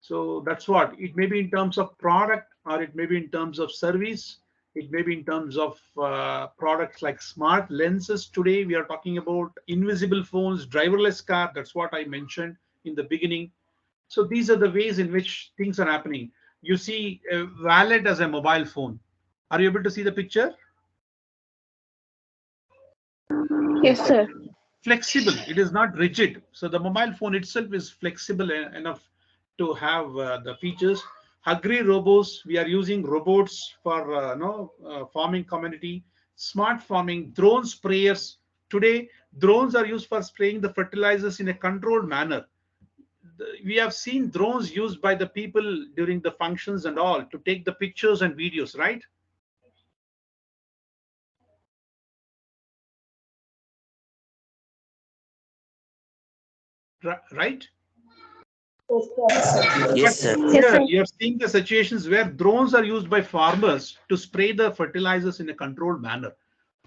So that's what it may be in terms of product, or it may be in terms of service. It may be in terms of products like smart lenses. Today we are talking about invisible phones, driverless car. That's what I mentioned in the beginning. So these are the ways in which things are happening. You see a wallet as a mobile phone. Are you able to see the picture? Yes, sir. Flexible, it is not rigid. So the mobile phone itself is flexible enough to have the features. Agri robots, we are using robots for farming community. Smart farming, drone sprayers. Today drones are used for spraying the fertilizers in a controlled manner. We have seen drones used by the people during the functions and all to take the pictures and videos, right? Right. Yes, But sir. Yes, here sir. you're seeing the situations where drones are used by farmers to spray the fertilizers in a controlled manner.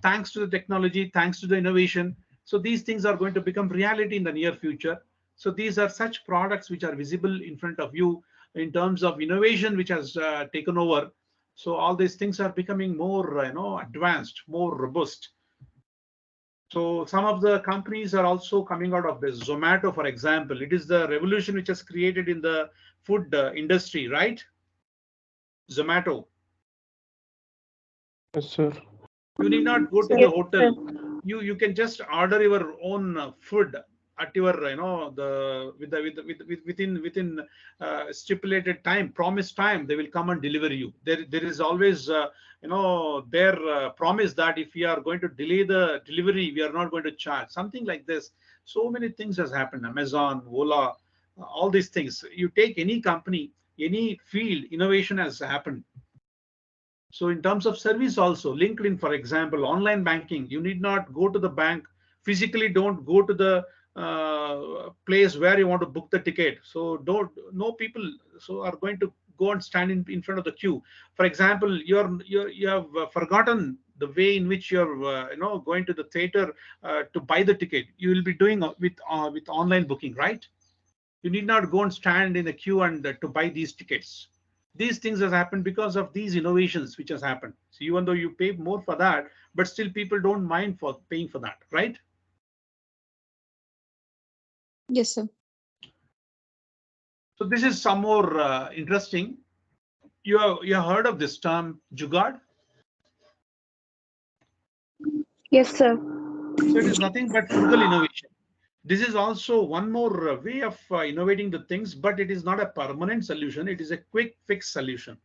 Thanks to the technology, thanks to the innovation. So these things are going to become reality in the near future. So these are such products which are visible in front of you in terms of innovation, which has taken over. So all these things are becoming more, advanced, more robust. So some of the companies are also coming out of this. Zomato, for example, it is the revolution which has created in the food industry, right? Zomato. Yes, sir. You need not go to Yes, the sir. hotel. You can just order your own food at your within stipulated time, promised time, they will come and deliver you. There is always their promise that if we are going to delay the delivery, we are not going to charge, something like this. So many things has happened. Amazon, Ola, all these things. You take any company, any field, innovation has happened. So in terms of service also, LinkedIn, for example, online banking, you need not go to the bank physically. Don't go to the place where you want to book the ticket. So don't, no people so are going to go and stand in front of the queue. For example, you have forgotten the way in which you're going to the theater to buy the ticket. You will be doing with online booking, right? You need not go and stand in the queue and to buy these tickets. These things has happened because of these innovations which has happened. So even though you pay more for that, but still people don't mind for paying for that, right? Yes, sir. So this is some more interesting. You have heard of this term jugaad? Yes, sir. So it is nothing but frugal innovation. This is also one more way of innovating the things, but it is not a permanent solution. It is a quick fix solution.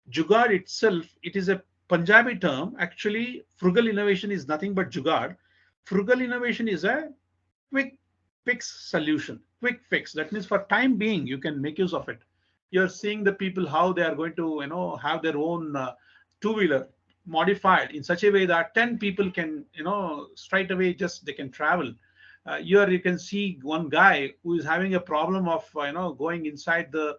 Jugaad itself, it is a Punjabi term. Actually, frugal innovation is nothing but jugaad. Frugal innovation is a quick fix solution. Quick fix. That means for time being, you can make use of it. You're seeing the people how they are going to, have their own two-wheeler modified in such a way that 10 people can, straight away just they can travel. Here you can see one guy who is having a problem of going inside the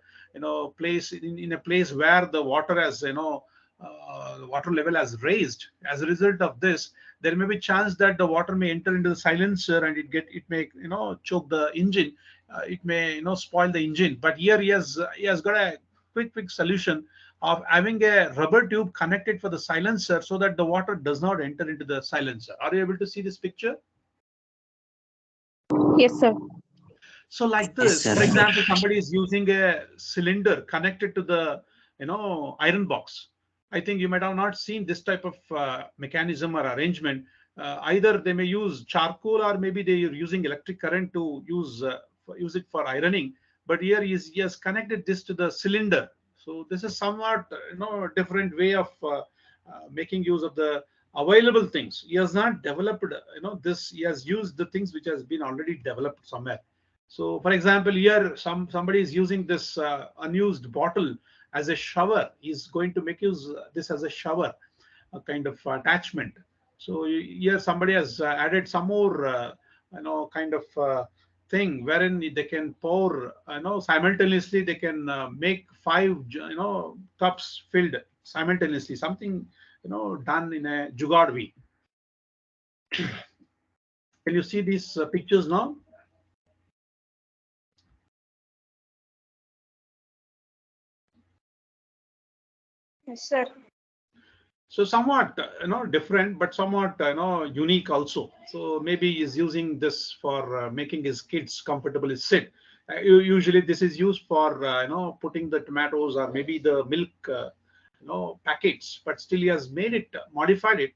place in a place where the water has the water level has raised. As a result of this, there may be chance that the water may enter into the silencer and it may choke the engine. It may spoil the engine. But here he has got a quick solution of having a rubber tube connected for the silencer so that the water does not enter into the silencer. Are you able to see this picture? Yes, sir. So like Yes, this, sir. for example, somebody is using a cylinder connected to the iron box. I think you might have not seen this type of mechanism or arrangement. Either they may use charcoal or maybe they are using electric current to use it for ironing. But here he has connected this to the cylinder. So this is somewhat different way of making use of the available things. He has not developed this. He has used the things which has been already developed somewhere. So for example, here somebody is using this unused bottle as a shower. He's going to make use this as a shower, a kind of attachment. So here somebody has added some more kind of thing wherein they can pour simultaneously. They can make 5 cups filled simultaneously, something done in a jugaad way. Can you see these pictures now? Yes, sir. So somewhat different, but somewhat unique also. So maybe he's using this for making his kids comfortably sit. Usually this is used for putting the tomatoes or maybe the milk packets, but still he has made it, modified it.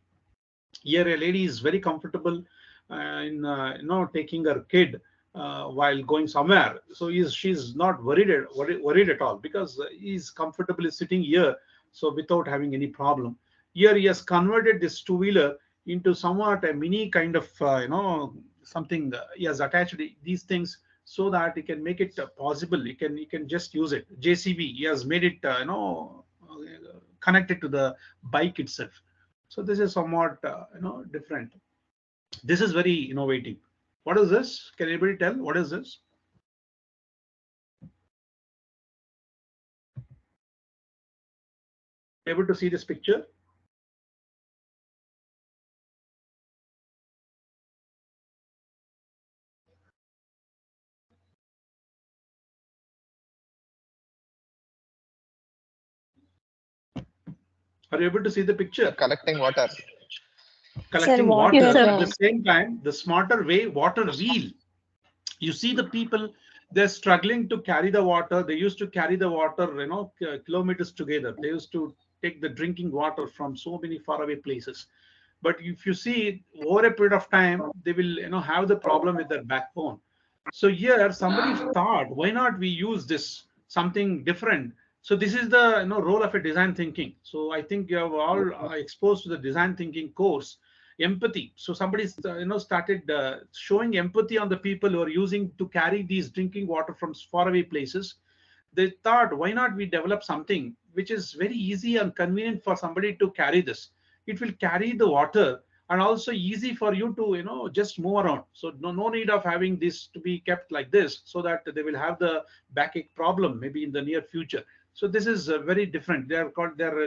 Here a lady is very comfortable in taking her kid while going somewhere. So she's not worried at all because he's comfortably sitting here, so without having any problem. Here he has converted this two-wheeler into somewhat a mini kind of something. He has attached these things so that he can make it possible. He can just use it. JCB, he has made it connected to the bike itself. So this is somewhat different. This is very innovative. What is this? Can anybody tell what is this? Able to see this picture? Are you able to see the picture? Collecting water. Collecting Sir, water. Yes, sir. At the same time, the smarter way, water wheel. You see the people, they're struggling to carry the water. They used to carry the water, kilometers together. They used to take the drinking water from so many faraway places. But if you see over a period of time, they will have the problem with their backbone. So here somebody thought, why not we use this something different? So this is the role of a design thinking. So I think you have all exposed to the design thinking course. Empathy. So somebody started showing empathy on the people who are using to carry these drinking water from faraway places. They thought, why not we develop something which is very easy and convenient for somebody to carry this. It will carry the water and also easy for you to just move around. So no need of having this to be kept like this, so that they will have the backache problem maybe in the near future. So this is very different. They're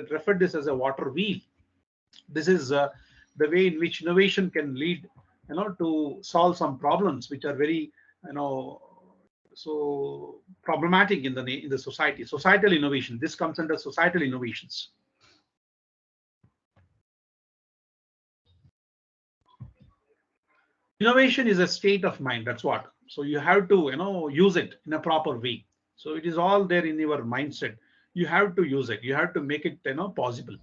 referred this as a water wheel. This is the way in which innovation can lead to solve some problems which are very you know so problematic in the society. Societal innovation, this comes under societal innovations. Innovation is a state of mind. That's what. So you have to use it in a proper way. So it is all there in your mindset. You have to use it. You have to make it possible.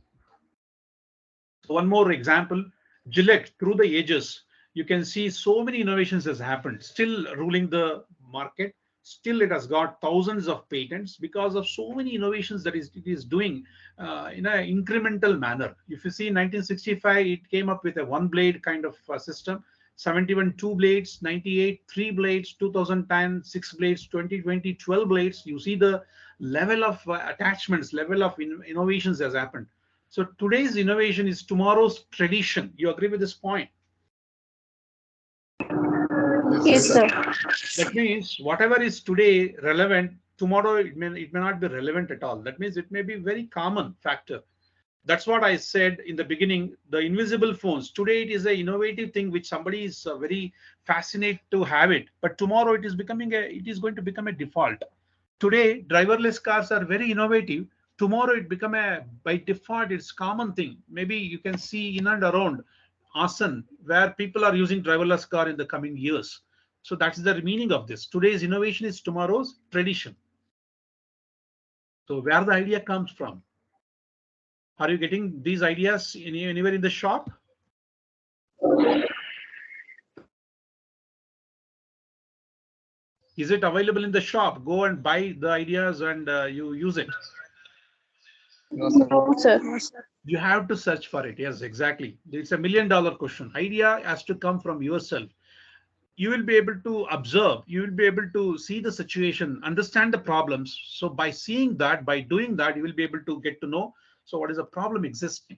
So one more example, Gillette. Through the ages, you can see so many innovations has happened, still ruling the market. Still, it has got thousands of patents because of so many innovations that it is doing in an incremental manner. If you see, in 1965, it came up with a one blade kind of system. 71 two blades, 98 three blades, 2010 six blades, 2020 12 blades. You see the level of attachments, level of innovations has happened. So today's innovation is tomorrow's tradition. You agree with this point? Yes, sir. That means whatever is today relevant, tomorrow it may not be relevant at all. That means it may be very common factor. That's what I said in the beginning. The invisible phones, today it is an innovative thing which somebody is very fascinated to have it, but tomorrow it is going to become a default. Today driverless cars are very innovative. Tomorrow it become a, by default, it's common thing. Maybe you can see in and around Hassan where people are using driverless car in the coming years. So that's the meaning of this. Today's innovation is tomorrow's tradition. So where the idea comes from? Are you getting these ideas anywhere in the shop? Is it available in the shop? Go and buy the ideas and you use it. No, sir. No, sir. You have to search for it. Yes, exactly. It's $1 million question. Idea has to come from yourself. You will be able to observe, you will be able to see the situation, understand the problems. So by seeing that, by doing that, you will be able to get to know, so what is the problem existing.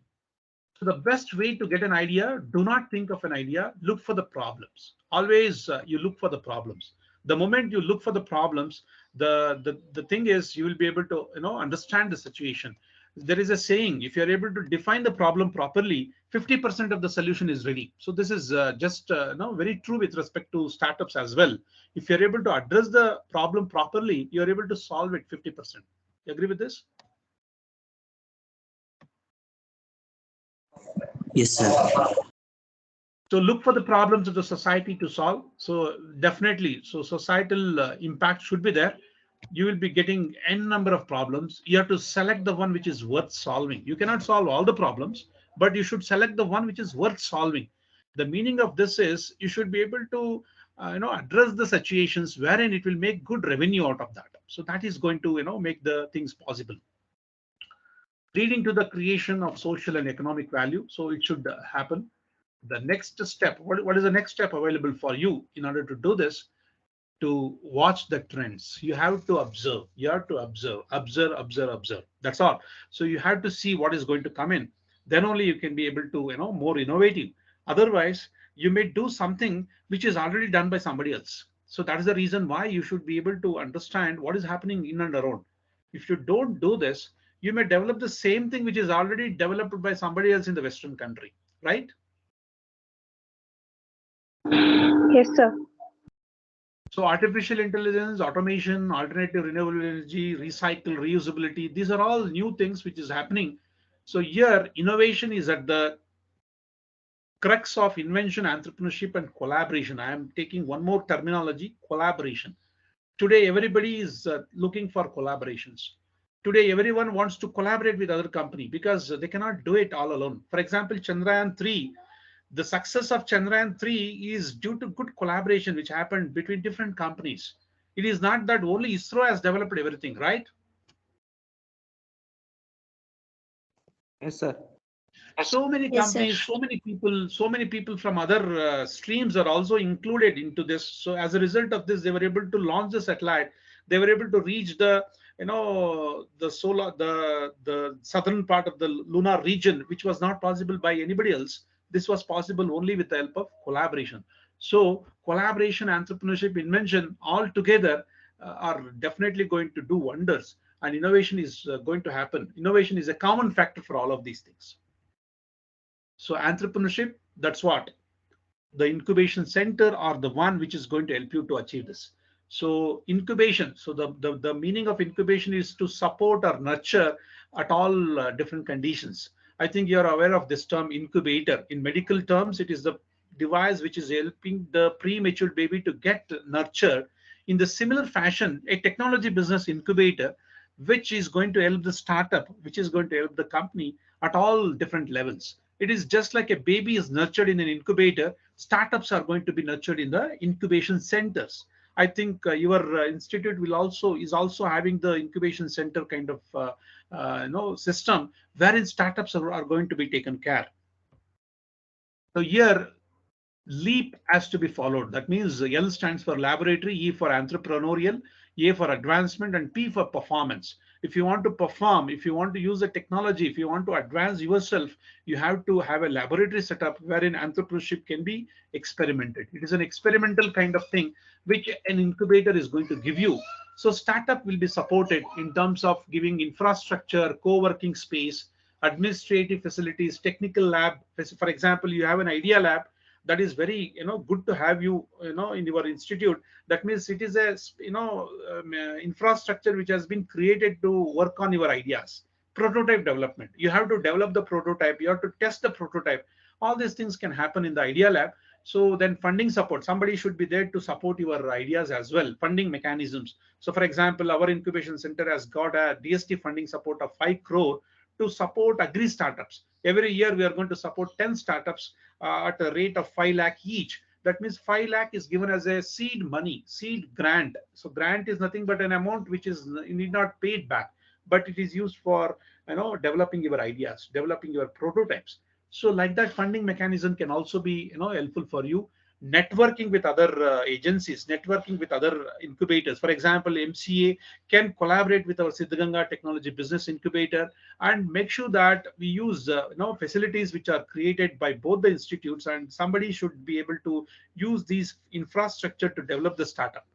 So the best way to get an idea, do not think of an idea, look for the problems. Always you look for the problems. The moment you look for the problems, the thing is you will be able to understand the situation. There is a saying, if you're able to define the problem properly, 50% of the solution is ready. So this is just very true with respect to startups as well. If you're able to address the problem properly, you're able to solve it 50%. You agree with this? Yes, sir. So look for the problems of the society to solve. So definitely, so societal impact should be there. You will be getting n number of problems. You have to select the one which is worth solving. You cannot solve all the problems, but you should select the one which is worth solving. The meaning of this is you should be able to address the situations wherein it will make good revenue out of that. So that is going to make the things possible, leading to the creation of social and economic value. So it should happen. The next step, what is the next step available for you in order to do this? To watch the trends. You have to observe. You have to observe. That's all. So you have to see what is going to come in. Then only you can be able to more innovative. Otherwise, you may do something which is already done by somebody else. So that is the reason why you should be able to understand what is happening in and around. If you don't do this, you may develop the same thing which is already developed by somebody else in the Western country, right? Yes, sir. So artificial intelligence, automation, alternative renewable energy, recycle, reusability, these are all new things which is happening. So here innovation is at the crux of invention, entrepreneurship, and collaboration. I am taking one more terminology, collaboration. Today, everybody is looking for collaborations. Today, everyone wants to collaborate with other company because they cannot do it all alone. For example, Chandrayaan 3, The success of Chandrayaan 3 is due to good collaboration which happened between different companies. It is not that only ISRO has developed everything, right? Yes, sir. So many Yes, sir. companies, so many people from other streams are also included into this. So as a result of this, they were able to launch the satellite. They were able to reach the, the solar, the southern part of the lunar region, which was not possible by anybody else. This was possible only with the help of collaboration. So collaboration, entrepreneurship, invention all together are definitely going to do wonders, and innovation is going to happen. Innovation is a common factor for all of these things. So entrepreneurship, that's what the incubation center are the one which is going to help you to achieve this. So incubation, so the meaning of incubation is to support or nurture at all different conditions. I think you're aware of this term incubator. In medical terms, it is the device which is helping the premature baby to get nurtured. In the similar fashion, a technology business incubator, which is going to help the startup, which is going to help the company at all different levels. It is just like a baby is nurtured in an incubator, startups are going to be nurtured in the incubation centers. I think your institute will also is also having the incubation center kind of system wherein startups are going to be taken care. So here LEAP has to be followed. That means L stands for laboratory, E for entrepreneurial, A for advancement, and P for performance. If you want to perform, if you want to use the technology, if you want to advance yourself, you have to have a laboratory setup wherein entrepreneurship can be experimented. It is an experimental kind of thing which an incubator is going to give you. So startup will be supported in terms of giving infrastructure, co-working space, administrative facilities, technical lab. For example, you have an idea lab that is very good to have you in your institute. That means it is a infrastructure which has been created to work on your ideas. Prototype development, you have to develop the prototype, you have to test the prototype. All these things can happen in the idea lab. So then funding support, somebody should be there to support your ideas as well. Funding mechanisms, so for example, our incubation center has got a DST funding support of 5 crore to support agri startups. Every year we are going to support 10 startups at a rate of 5 lakh each. That means 5 lakh is given as a seed money, seed grant. So grant is nothing but an amount which is you need not pay it back, but it is used for developing your ideas, developing your prototypes. So like that, funding mechanism can also be helpful for you. Networking with other agencies, networking with other incubators. For example, MCA can collaborate with our Siddhaganga Technology Business Incubator and make sure that we use facilities which are created by both the institutes, and somebody should be able to use these infrastructure to develop the startup.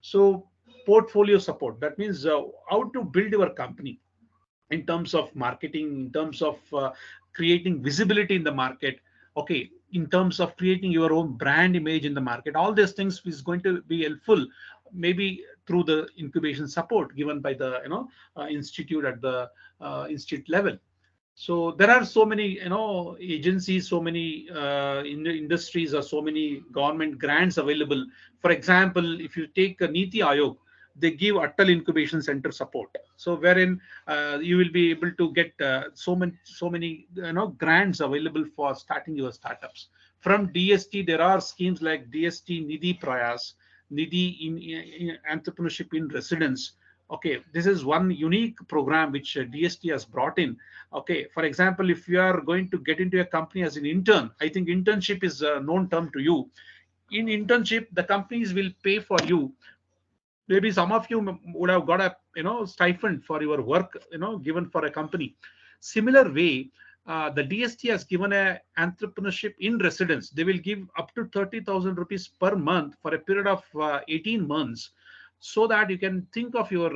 So portfolio support, that means how to build your company in terms of marketing, in terms of creating visibility in the market, okay, in terms of creating your own brand image in the market. All these things is going to be helpful, maybe through the incubation support given by the institute at the institute level. So there are so many agencies, so many industries, or so many government grants available. For example, if you take Niti Ayog, they give Atal Incubation Center support. So wherein you will be able to get so many grants available for starting your startups. From DST, there are schemes like DST Nidhi Prayas, Nidhi in Entrepreneurship in Residence. Okay, this is one unique program which DST has brought in. Okay, for example, if you are going to get into a company as an intern, I think internship is a known term to you. In internship, the companies will pay for you. Maybe some of you would have got a stipend for your work given for a company. Similar way, the DST has given a entrepreneurship in residence. They will give up to 30,000 rupees per month for a period of 18 months, so that you can think of your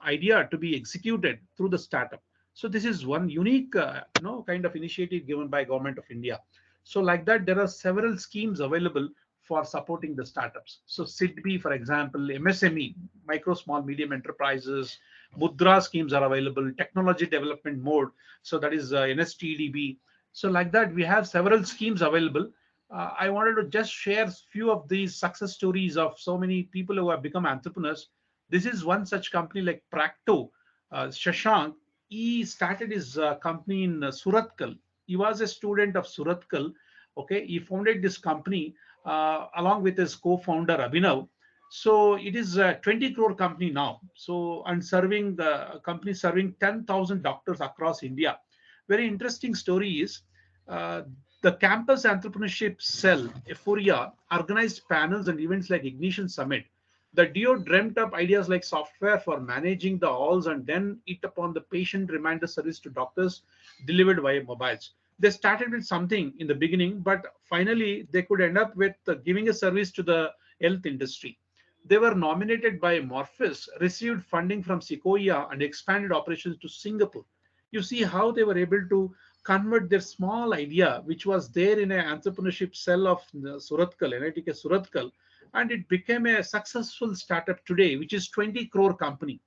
idea to be executed through the startup. So this is one unique kind of initiative given by Government of India. So like that, there are several schemes available for supporting the startups. So SIDBI, for example, MSME, micro, small, medium enterprises, Mudra schemes are available, technology development mode. So that is NSTDB. So like that, we have several schemes available. I wanted to just share few of these success stories of so many people who have become entrepreneurs. This is one such company like Practo. Shashank, he started his company in Suratkal. He was a student of Suratkal. Okay, he founded this company along with his co-founder Abhinav. So it is a 20 crore company now. So and serving the company serving 10,000 doctors across India. Very interesting story is uh, the campus entrepreneurship cell, Euphoria, organized panels and events like Ignition Summit. The DO dreamt up ideas like software for managing the halls and then it upon the patient reminder service to doctors delivered via mobiles. They started with something in the beginning, but finally they could end up with giving a service to the health industry. They were nominated by Morphus, received funding from Sequoia, and expanded operations to Singapore. You see how they were able to convert their small idea, which was there in an entrepreneurship cell of Surathkal, NITK Surathkal, and it became a successful startup today, which is 20 crore company.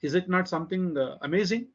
Is it not something amazing?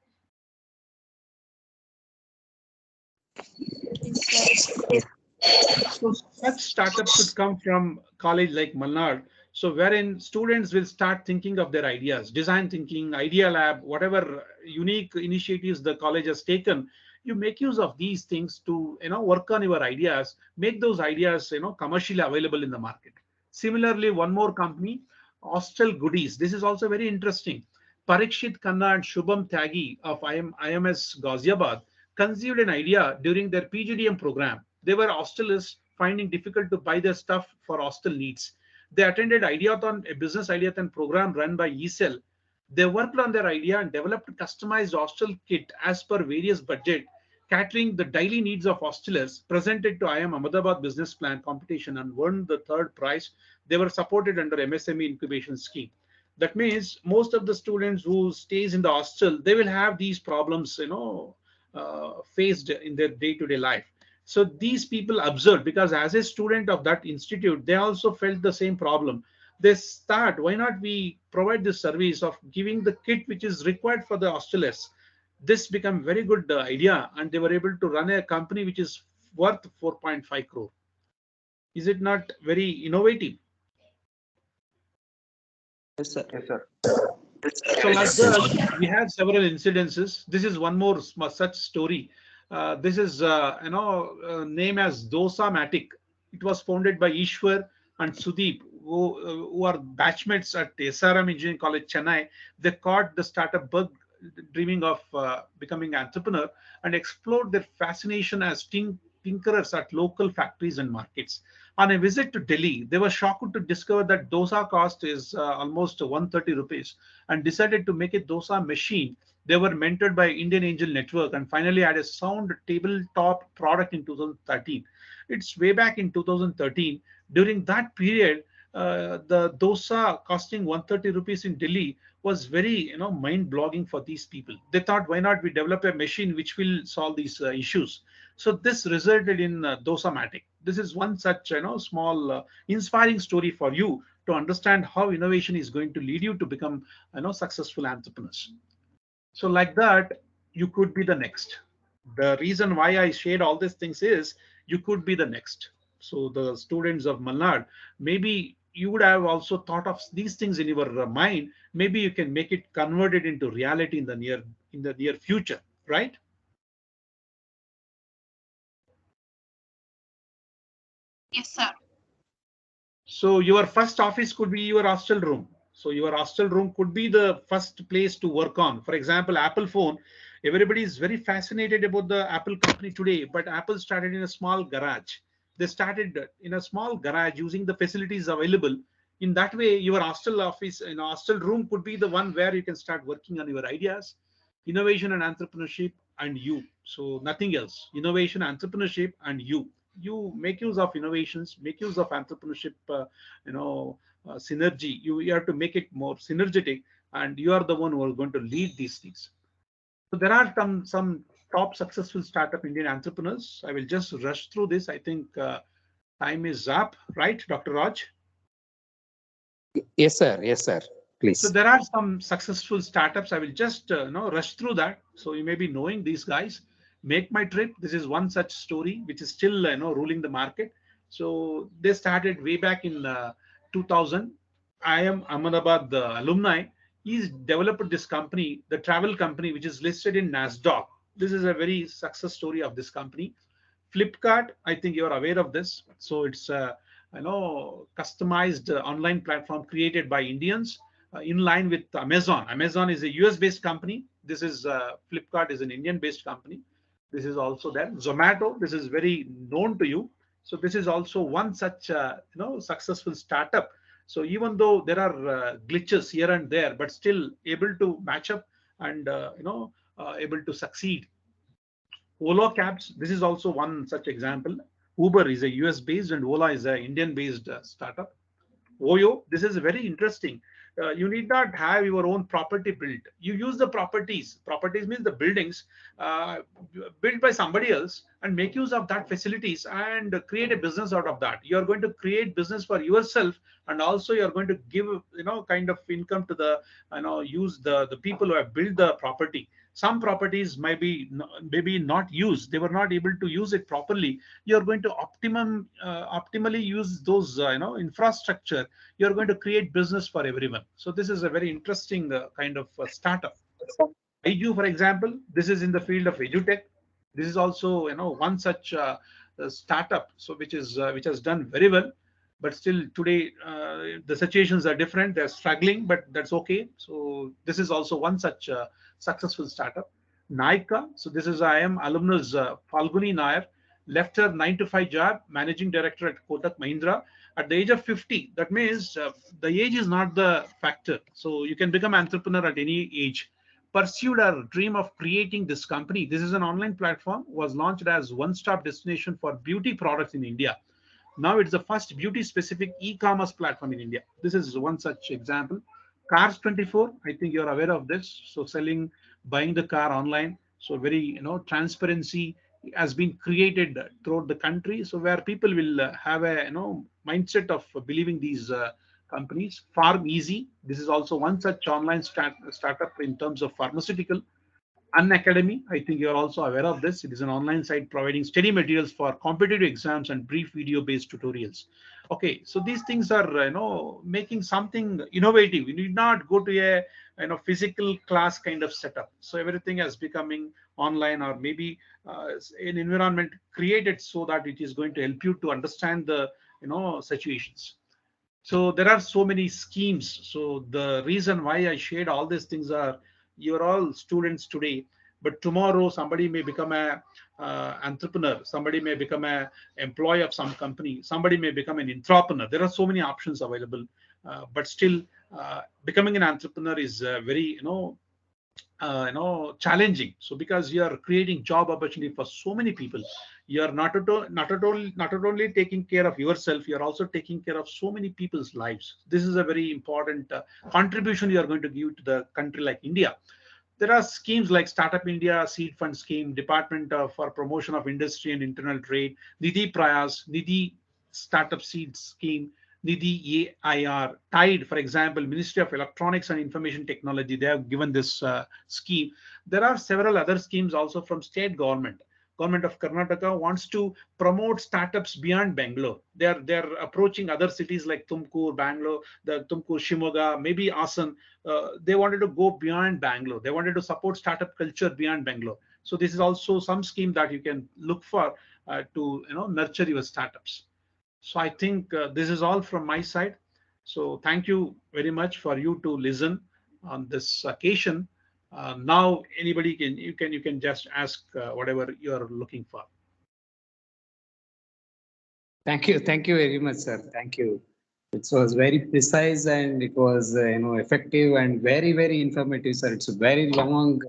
So such startups should come from college like Malnad. So wherein students will start thinking of their ideas, design thinking, idea lab, whatever unique initiatives the college has taken, you make use of these things to work on your ideas, make those ideas commercially available in the market. Similarly, one more company, Hostel Goodies. This is also very interesting. Parikshit Khanna and Shubham Tyagi of IMS Ghaziabad conceived an idea during their PGDM program. They were hostelists finding difficult to buy their stuff for hostel needs. They attended Ideathon, a business ideathon program run by eCell. They worked on their idea and developed a customized hostel kit as per various budget, catering the daily needs of hostelers, presented to IIM Ahmedabad Business Plan competition and won the third prize. They were supported under MSME incubation scheme. That means most of the students who stays in the hostel, they will have these problems, faced in their day-to-day life. So these people observed, because as a student of that institute, they also felt the same problem. They start, why not we provide this service of giving the kit which is required for the hostelers. This became very good idea, and they were able to run a company which is worth 4.5 crore. Is it not very innovative? Yes, sir. Yes, sir. So like that, we have several incidences. This is one more such story. This is, name as Dosa Matic. It was founded by Ishwar and Sudeep, who are batchmates at SRM Engineering College, Chennai. They caught the startup bug, dreaming of becoming entrepreneur, and explored their fascination as tinkerers at local factories and markets. On a visit to Delhi, they were shocked to discover that dosa cost is almost 130 rupees, and decided to make a dosa machine. They were mentored by Indian Angel Network and finally had a sound tabletop product in 2013. It's way back in 2013. During that period, the dosa costing 130 rupees in Delhi was very, mind-blogging for these people. They thought, why not we develop a machine which will solve these issues? So this resulted in Dosamatic. This is one such, small inspiring story for you to understand how innovation is going to lead you to become, successful entrepreneurs. So like that, you could be the next. The reason why I shared all these things is you could be the next. So the students of Malnad, maybe you would have also thought of these things in your mind. Maybe you can make it converted into reality in the near future, right? Yes, sir. So your first office could be your hostel room. So your hostel room could be the first place to work on. For example, Apple phone. Everybody is very fascinated about the Apple company today, but Apple started in a small garage. They started in a small garage using the facilities available. In that way, your hostel office and hostel room could be the one where you can start working on your ideas, innovation and entrepreneurship, and you. So nothing else. Innovation, entrepreneurship, and you. You make use of innovations, make use of entrepreneurship, synergy. You have to make it more synergetic, and you are the one who are going to lead these things. So there are some top successful startup Indian entrepreneurs. I will just rush through this. I think time is up, right, Dr. Raj? Yes, sir. Yes, sir. So Please. there are some successful startups. I will just rush through that. So you may be knowing these guys. Make My Trip. This is one such story which is still ruling the market. So they started way back in 2000. I am Ahmedabad alumni. He's developed this company, the travel company, which is listed in NASDAQ. This is a very success story of this company. Flipkart, I think you're aware of this. So it's customized online platform created by Indians in line with Amazon. Amazon is a US based company. This is Flipkart is an Indian based company. This is also there. Zomato, this is very known to you. So this is also one such successful startup. So even though there are glitches here and there, but still able to match up and able to succeed. Ola Cabs, this is also one such example. Uber is a US based and Ola is an Indian based startup. Oyo, this is very interesting. You need not have your own property built. You use the properties. Properties means the buildings uh, built by somebody else and make use of that facilities and create a business out of that. You are going to create business for yourself, and also you are going to give kind of income to the use the people who have built the property. Some properties might be maybe not used. They were not able to use it properly. You're going to optimally use those infrastructure. You're going to create business for everyone. So this is a very interesting kind of startup. IU, for example, this is in the field of edutech. This is also one such startup, so which has done very well. But still today the situations are different. They're struggling, but that's okay. So this is also one such successful startup. Naika, so this is I am alumnus Falguni Nair, left her 9 to 5 job, managing director at Kotak Mahindra at the age of 50. That means the age is not the factor. So you can become entrepreneur at any age. Pursued our dream of creating this company. This is an online platform, was launched as one-stop destination for beauty products in India. Now it's the first beauty-specific e-commerce platform in India. This is one such example. Cars 24, I think you're aware of this. So buying the car online. So very, transparency has been created throughout the country. So where people will have a, mindset of believing these companies. Farm Easy. This is also one such online startup in terms of pharmaceutical. Unacademy, I think you're also aware of this. It is an online site providing study materials for competitive exams and brief video-based tutorials. Okay, so these things are making something innovative. You need not go to a physical class kind of setup. So everything is becoming online, or maybe an environment created so that it is going to help you to understand the situations. So there are so many schemes. So the reason why I shared all these things are, you're all students today, but tomorrow somebody may become a entrepreneur, somebody may become a employee of some company, somebody may become an entrepreneur. There are so many options available, but still becoming an entrepreneur is very challenging. So because you are creating job opportunity for so many people, you are not only taking care of yourself, you are also taking care of so many people's lives. This is a very important contribution you are going to give to the country like India. There are schemes like Startup India Seed Fund Scheme, Department for Promotion of Industry and Internal Trade, Nidhi Prayas, Nidhi Startup Seed Scheme, Nidhi AIR, TIDE, for example, Ministry of Electronics and Information Technology. They have given this scheme. There are several other schemes also from state government. Government of Karnataka wants to promote startups beyond Bangalore. They're approaching other cities like Tumkur, Bangalore, the Tumkur, Shimoga, maybe Hassan. They wanted to go beyond Bangalore. They wanted to support startup culture beyond Bangalore. So this is also some scheme that you can look for to nurture your startups. So I think this is all from my side. So thank you very much for you to listen on this occasion. Now anybody you can just ask whatever you are looking for. Thank you very much, sir. Thank you. It was very precise and it was effective and very informative, sir. It's very long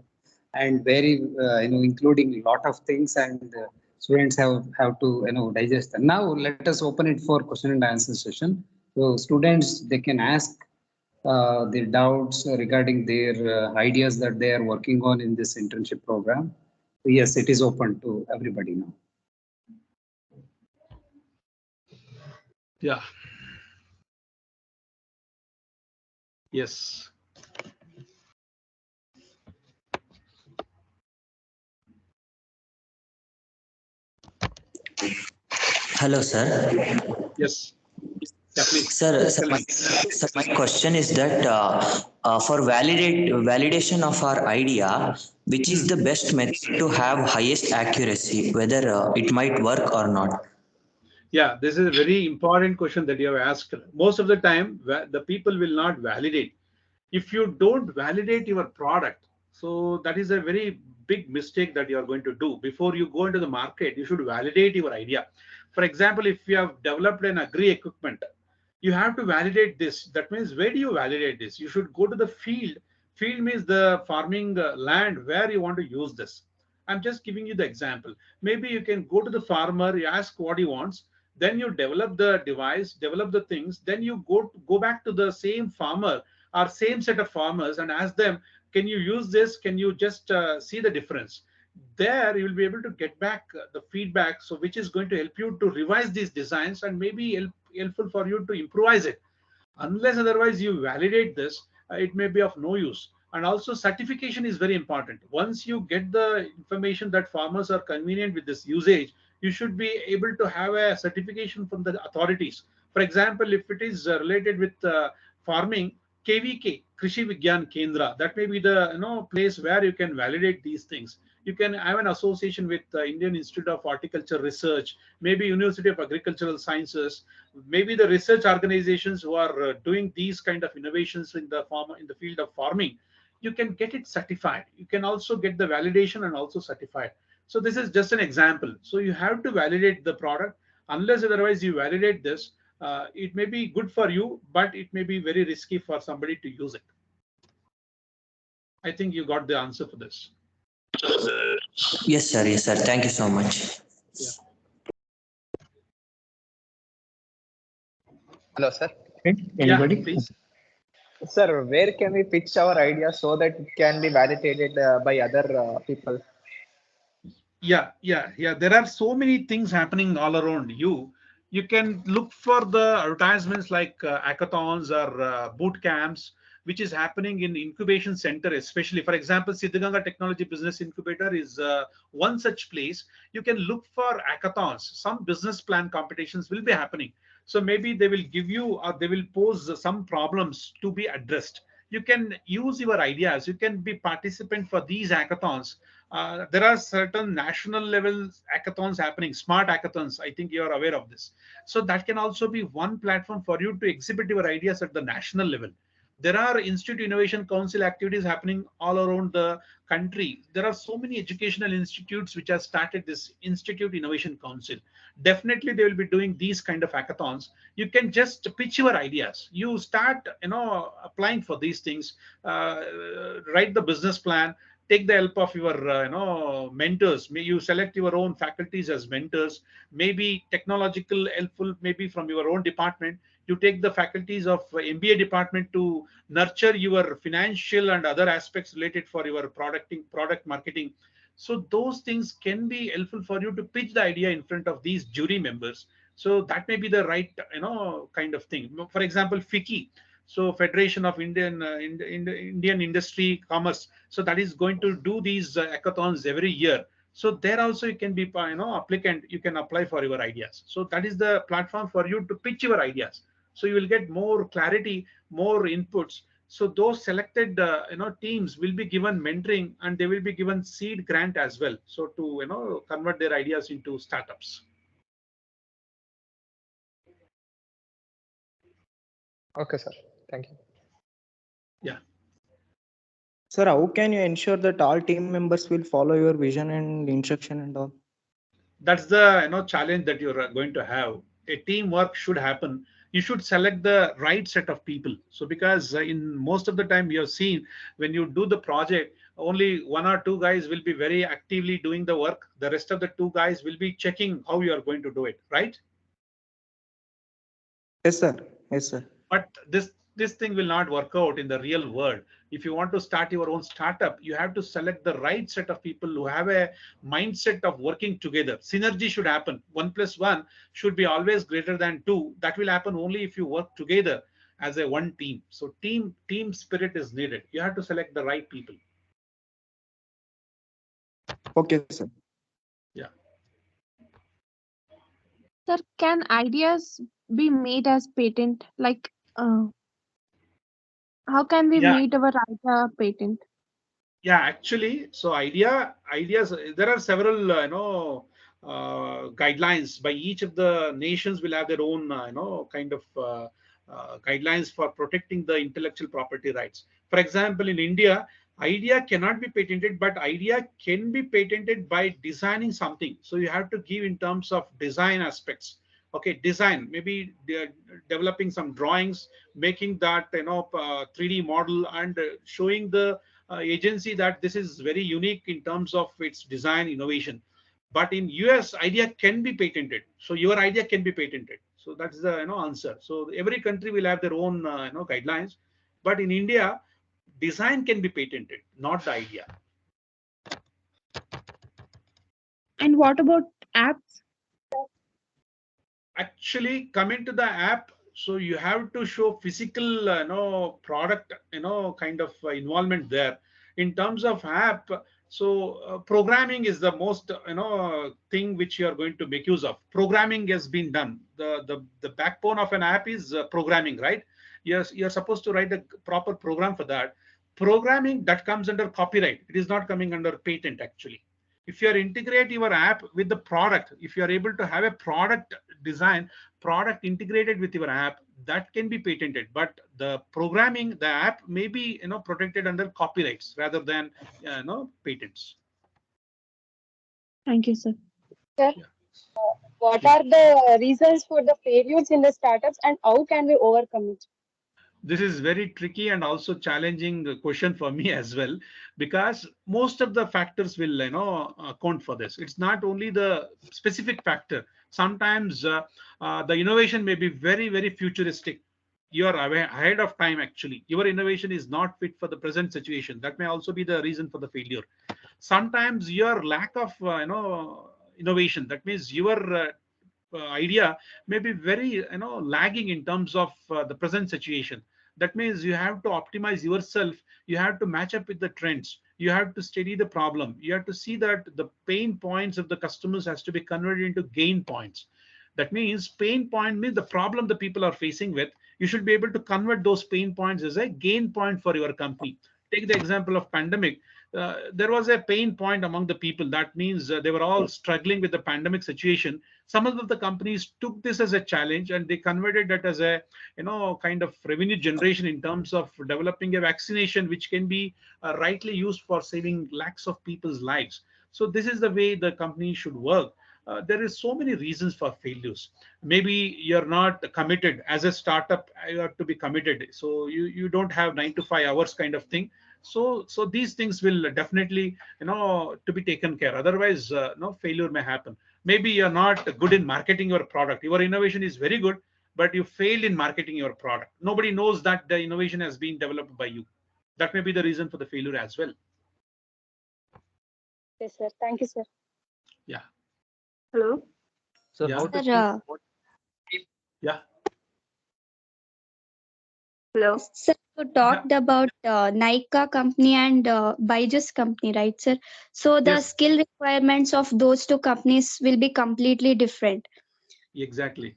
and very including a lot of things, and students have to digest them. Now let us open it for question and answer session. So students, they can ask their doubts regarding their ideas that they are working on in this internship program. So yes, it is open to everybody now. Yeah. Yes. Hello, sir. Yes. Yeah, please. Sir, my question is that For validation of our idea, which is the best method to have highest accuracy, whether it might work or not? Yeah, this is a very important question that you have asked. Most of the time, the people will not validate. If you don't validate your product, so that is a very big mistake that you are going to do. Before you go into the market, you should validate your idea. For example, if you have developed an agri equipment, you have to validate this. That means, where do you validate this? You should go to the field. Field means the farming land where you want to use this. I'm just giving you the example. Maybe you can go to the farmer, you ask what he wants, then you develop the device, develop the things, then you go back to the same farmer or same set of farmers and ask them, can you use this? Can you just see the difference? There you will be able to get back the feedback, so which is going to help you to revise these designs and maybe helpful for you to improvise it. Unless otherwise you validate this, it may be of no use. And also certification is very important. Once you get the information that farmers are convenient with this usage, you should be able to have a certification from the authorities. For example, if it is related with farming, KVK, Krishi Vigyan Kendra, that may be the place where you can validate these things. You can have an association with the Indian Institute of Horticulture Research, maybe University of Agricultural Sciences, maybe the research organizations who are doing these kind of innovations in the field of farming. You can get it certified. You can also get the validation and also certified. So this is just an example. So you have to validate the product. Unless otherwise you validate this, it may be good for you, but it may be very risky for somebody to use it. I think you got the answer for this. Yes, sir. Yes, sir. Thank you so much. Yeah. Hello, sir. Anybody? Yeah, please. Sir, where can we pitch our idea so that it can be validated by other people? Yeah. There are so many things happening all around you. You can look for the advertisements like hackathons or boot camps, which is happening in incubation center, especially. For example, Siddhaganga Technology Business Incubator is one such place. You can look for hackathons. Some business plan competitions will be happening. So maybe they will give you or they will pose some problems to be addressed. You can use your ideas. You can be participant for these hackathons. There are certain national level hackathons happening, smart hackathons. I think you are aware of this. So that can also be one platform for you to exhibit your ideas at the national level. There are Institute Innovation Council activities happening all around the country. There are so many educational institutes which have started this Institute Innovation Council. Definitely, they will be doing these kind of hackathons. You can just pitch your ideas. You start, applying for these things. Write the business plan. Take the help of your mentors. May you select your own faculties as mentors, maybe technological helpful, maybe from your own department. You take the faculties of MBA department to nurture your financial and other aspects related for your product marketing. So those things can be helpful for you to pitch the idea in front of these jury members. So that may be the right kind of thing. For example, FICCI, so Federation of Indian Industry Commerce, so that is going to do these hackathons every year. So there also you can be applicant. You can apply for your ideas. So that is the platform for you to pitch your ideas. So you will get more clarity, more inputs. So those selected teams will be given mentoring and they will be given seed grant as well, so to convert their ideas into startups. Okay, sir. Thank you. Yeah. Sir, how can you ensure that all team members will follow your vision and instruction and all? That's the challenge that you're going to have. A teamwork should happen. You should select the right set of people. So because in most of the time you have seen, when you do the project, only one or two guys will be very actively doing the work. The rest of the two guys will be checking how you are going to do it, right? Yes, sir. Yes, sir. But this thing will not work out in the real world. If you want to start your own startup, you have to select the right set of people who have a mindset of working together. Synergy should happen. 1+1 should be always greater than 2. That will happen only if you work together as a one team. So team spirit is needed. You have to select the right people. Okay, sir. Yeah. Sir, can ideas be made as patent? Like, How can we Yeah. meet our IDEA patent? Yeah, actually, so ideas, there are several, guidelines by each of the nations will have their own, kind of guidelines for protecting the intellectual property rights. For example, in India, idea cannot be patented, but idea can be patented by designing something. So you have to give in terms of design aspects. Okay, design, maybe developing some drawings, making that 3D model, and showing the agency that this is very unique in terms of its design innovation. But in US, idea can be patented. So your idea can be patented. So that's the answer. So every country will have their own guidelines. But in India, design can be patented, not the idea. And what about apps? Actually, coming to the app, so you have to show physical product kind of involvement there. In terms of app, so programming is the most thing which you are going to make use of. Programming has been done. The backbone of an app is programming, right? You're supposed to write a proper program for that. Programming that comes under copyright, it is not coming under patent. Actually, if you are integrate your app with the product, if you are able to have a product design, product integrated with your app, that can be patented. But the programming, the app may be protected under copyrights rather than patents. Thank you, sir. Sir, Yeah. what are the reasons for the failures in the startups and how can we overcome it? This is very tricky and also challenging question for me as well, because most of the factors will account for this. It's not only the specific factor. Sometimes the innovation may be very, very futuristic. You are ahead of time. Actually, your innovation is not fit for the present situation. That may also be the reason for the failure. Sometimes your lack of innovation, that means your idea may be very lagging in terms of the present situation. That means you have to optimize yourself. You have to match up with the trends. You have to study the problem. You have to see that the pain points of the customers has to be converted into gain points. That means pain point means the problem the people are facing with. You should be able to convert those pain points as a gain point for your company. Take the example of pandemic. There was a pain point among the people. That means they were all struggling with the pandemic situation. Some of the companies took this as a challenge and they converted that as a kind of revenue generation in terms of developing a vaccination which can be rightly used for saving lakhs of people's lives. So this is the way the company should work. There is so many reasons for failures. Maybe you're not committed as a startup. You have to be committed, so you don't have 9 to 5 hours kind of thing. So these things will definitely to be taken care. Otherwise no failure may happen. Maybe you're not good in marketing your product. Your innovation is very good, but you failed in marketing your product. Nobody knows that the innovation has been developed by you. That may be the reason for the failure as well. Yes, sir. Thank you, sir. Yeah. Hello. So Yeah. how to Sir, Yeah. Hello. sir, you talked about Nykaa company and Byju's company, right, sir? So the Yes. skill requirements of those two companies will be completely different. Exactly.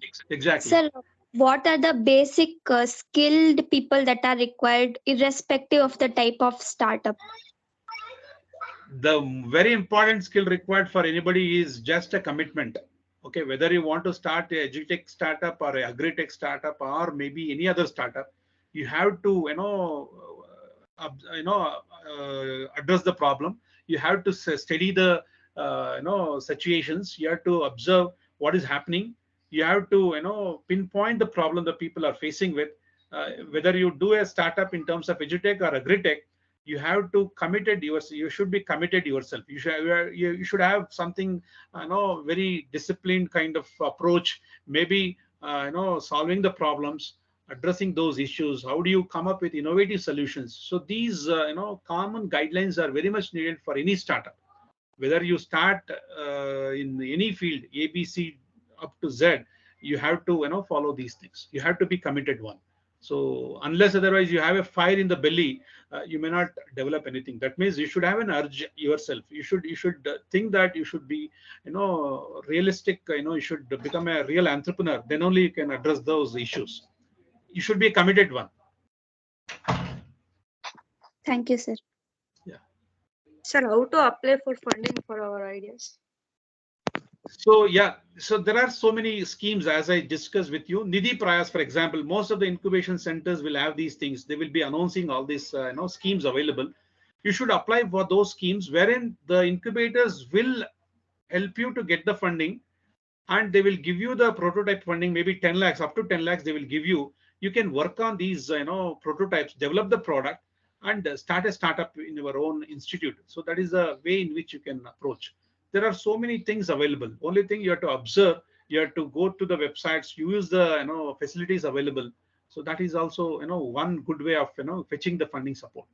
Sir, what are the basic skilled people that are required irrespective of the type of startup? The very important skill required for anybody is just a commitment. Okay, whether you want to start a edutech startup or a agri-tech startup or maybe any other startup, you have to address the problem. You have to study the situations. You have to observe what is happening. You have to pinpoint the problem that people are facing with. Whether you do a startup in terms of edutech or agri-tech, you have to committed yourself. You should be committed yourself. You should have something very disciplined kind of approach. Maybe solving the problems, addressing those issues. How do you come up with innovative solutions? So these common guidelines are very much needed for any startup. Whether you start in any field, ABC up to Z, you have to follow these things. You have to be committed one. So unless otherwise you have a fire in the belly, you may not develop anything. That means you should have an urge yourself. You should think that you should be realistic. You should become a real entrepreneur. Then only you can address those issues. You should be a committed one. Thank you, sir. Sir, how to apply for funding for our ideas? So yeah, so there are so many schemes as I discussed with you. Nidhi Prayas, for example, most of the incubation centers will have these things. They will be announcing all these schemes available. You should apply for those schemes wherein the incubators will help you to get the funding, and they will give you the prototype funding, maybe 10 lakhs, up to 10 lakhs they will give you. You can work on these prototypes, develop the product, and start a startup in your own institute. So that is the way in which you can approach. There are so many things available. Only thing you have to observe, you have to go to the websites, use the facilities available. So that is also one good way of fetching the funding support.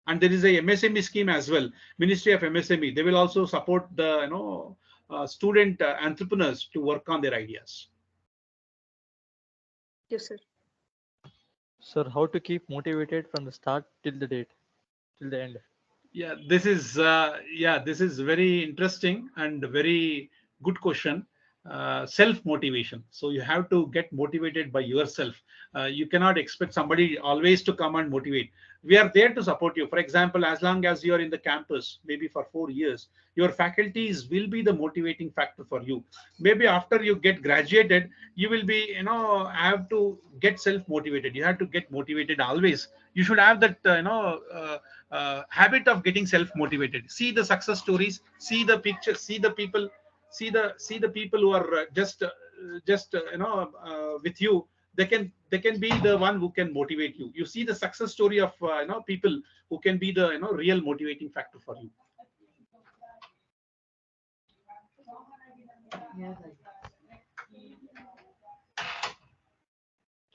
And there is a MSME scheme as well. Ministry of MSME, they will also support the student entrepreneurs to work on their ideas. Yes, sir. Sir, how to keep motivated from the start till the end? Yeah, this is very interesting and very good question. Self motivation. So you have to get motivated by yourself. You cannot expect somebody always to come and motivate. We are there to support you. For example, as long as you are in the campus, maybe for 4 years, your faculties will be the motivating factor for you. Maybe after you get graduated, you will be have to get self motivated. You have to get motivated always. You should have that habit of getting self motivated. See the success stories, see the pictures, see the people, see the people who are with you. They can be the one who can motivate you. You see the success story of people who can be the real motivating factor for you.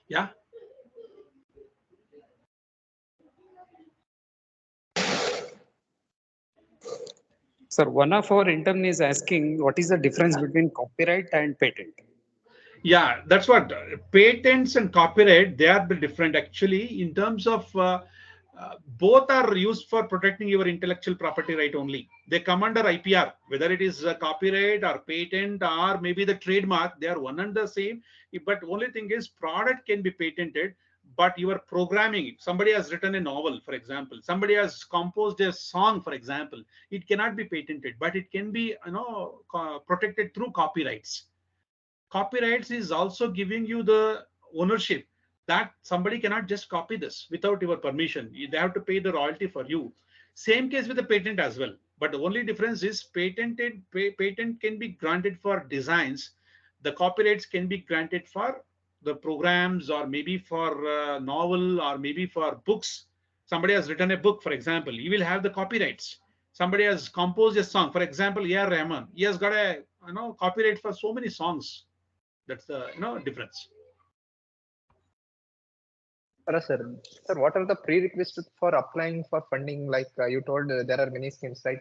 Yeah. Sir, one of our intern is asking what is the difference between copyright and patent? Yeah, that's what patents and copyright, they are different actually in terms of both are used for protecting your intellectual property right only. They come under IPR, whether it is a copyright or patent or maybe the trademark, they are one and the same. But only thing is product can be patented, but your programming, somebody has written a novel, for example, somebody has composed a song, for example, it cannot be patented, but it can be protected through copyrights. Copyrights is also giving you the ownership that somebody cannot just copy this without your permission. They have to pay the royalty for you. Same case with the patent as well. But the only difference is patent can be granted for designs. The copyrights can be granted for the programs or maybe for novel or maybe for books. Somebody has written a book, for example, you will have the copyrights. Somebody has composed a song, for example, A.R. Rahman. He has got a copyright for so many songs. That's the difference. Sir, what are the prerequisites for applying for funding? Like you told, there are many schemes, right?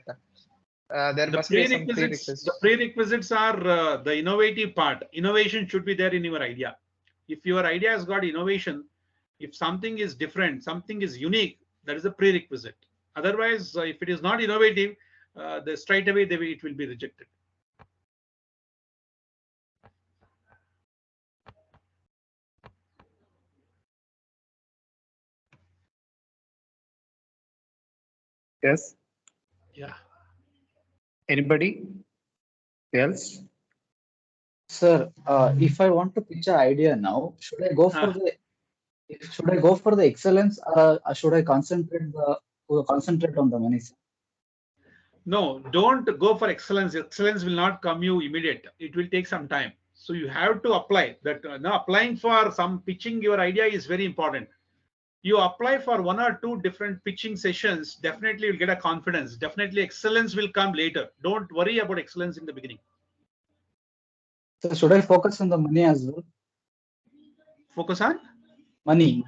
There must be some prerequisites. The prerequisites are the innovative part. Innovation should be there in your idea. If your idea has got innovation, if something is different, something is unique, that is a prerequisite. Otherwise, if it is not innovative, straight away it will be rejected. Yes. Yeah. Anybody else? Sir, if I want to pitch an idea now, should I go for the excellence, or should I concentrate on the money, sir? No, don't go for excellence. Excellence will not come you immediate. It will take some time. So you have to apply that. Now applying for some pitching your idea is very important. You apply for 1 or 2 different pitching sessions, definitely you'll get a confidence. Definitely excellence will come later. Don't worry about excellence in the beginning. So should I focus on the money as well? Focus on? Money,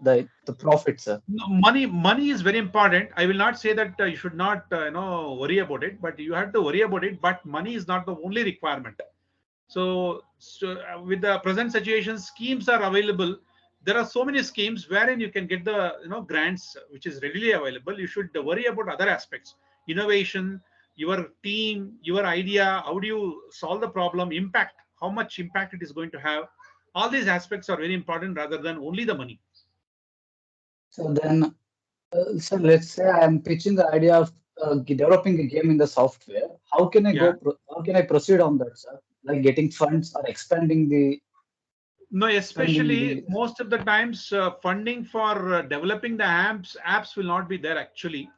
the profit, sir. No, money is very important. I will not say that you should not worry about it, but you have to worry about it. But money is not the only requirement. So with the present situation, schemes are available. There are so many schemes wherein you can get the grants, which is readily available. You should worry about other aspects: innovation, your team, your idea. How do you solve the problem? Impact. How much impact it is going to have? All these aspects are very important rather than only the money. So then, So let's say I am pitching the idea of developing a game in the software. How can I Yeah. how can I proceed on that, sir? Like getting funds or expanding the. No, especially the- most of the times funding for developing the apps will not be there actually.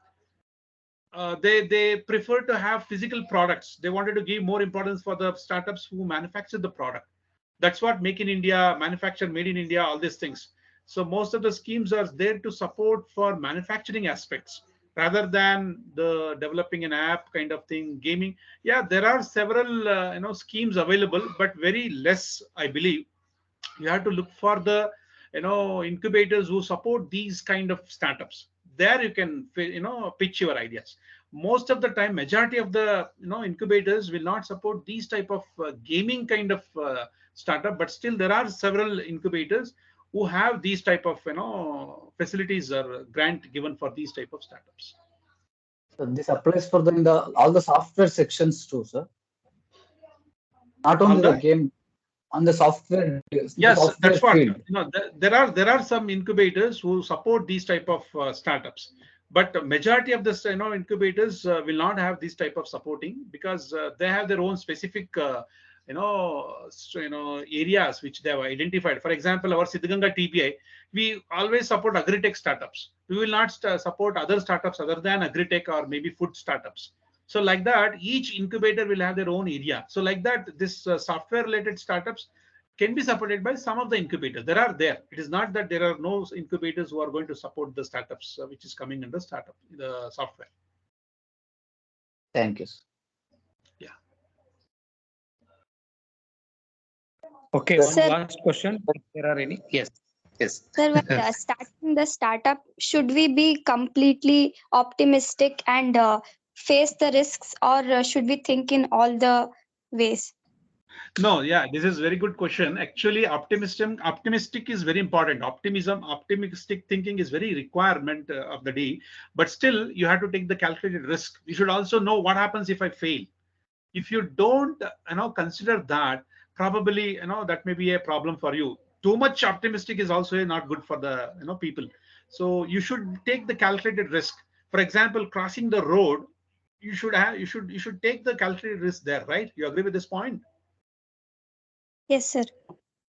They prefer to have physical products. They wanted to give more importance for the startups who manufacture the product. That's what Make in India, manufacture, made in India, all these things. So most of the schemes are there to support for manufacturing aspects rather than the developing an app kind of thing, gaming. Yeah, there are several schemes available, but very less, I believe. You have to look for the incubators who support these kind of startups. There you can pitch your ideas. Most of the time, majority of the incubators will not support these type of gaming kind of startup, but still there are several incubators who have these type of facilities or grant given for these type of startups. So this applies for all the software sections too, sir. Not only the game, on the software. Yes, software that's what field. there are some incubators who support these type of startups, but majority of the incubators will not have this type of supporting because they have their own specific areas which they have identified. For example, our Siddhganga TPI, we always support agri-tech startups. We will not support other startups other than agri-tech or maybe food startups. So like that, each incubator will have their own area. So like that, this software related startups can be supported by some of the incubators. There are there. It is not that there are no incubators who are going to support the startups, which is coming under startup, the software. Thank you. Yeah. Okay, one last question. If there are any? Yes. Yes. Sir, when starting the startup, should we be completely optimistic and face the risks, or should we think in all the ways? No, yeah, this is very good question. Actually, optimistic is very important. Optimistic thinking is very requirement of the day. But still, you have to take the calculated risk. You should also know what happens if I fail. If you don't, consider that, probably, that may be a problem for you. Too much optimistic is also not good for the people. So you should take the calculated risk. For example, crossing the road, you should take the calculated risk there, right? You agree with this point? Yes, sir.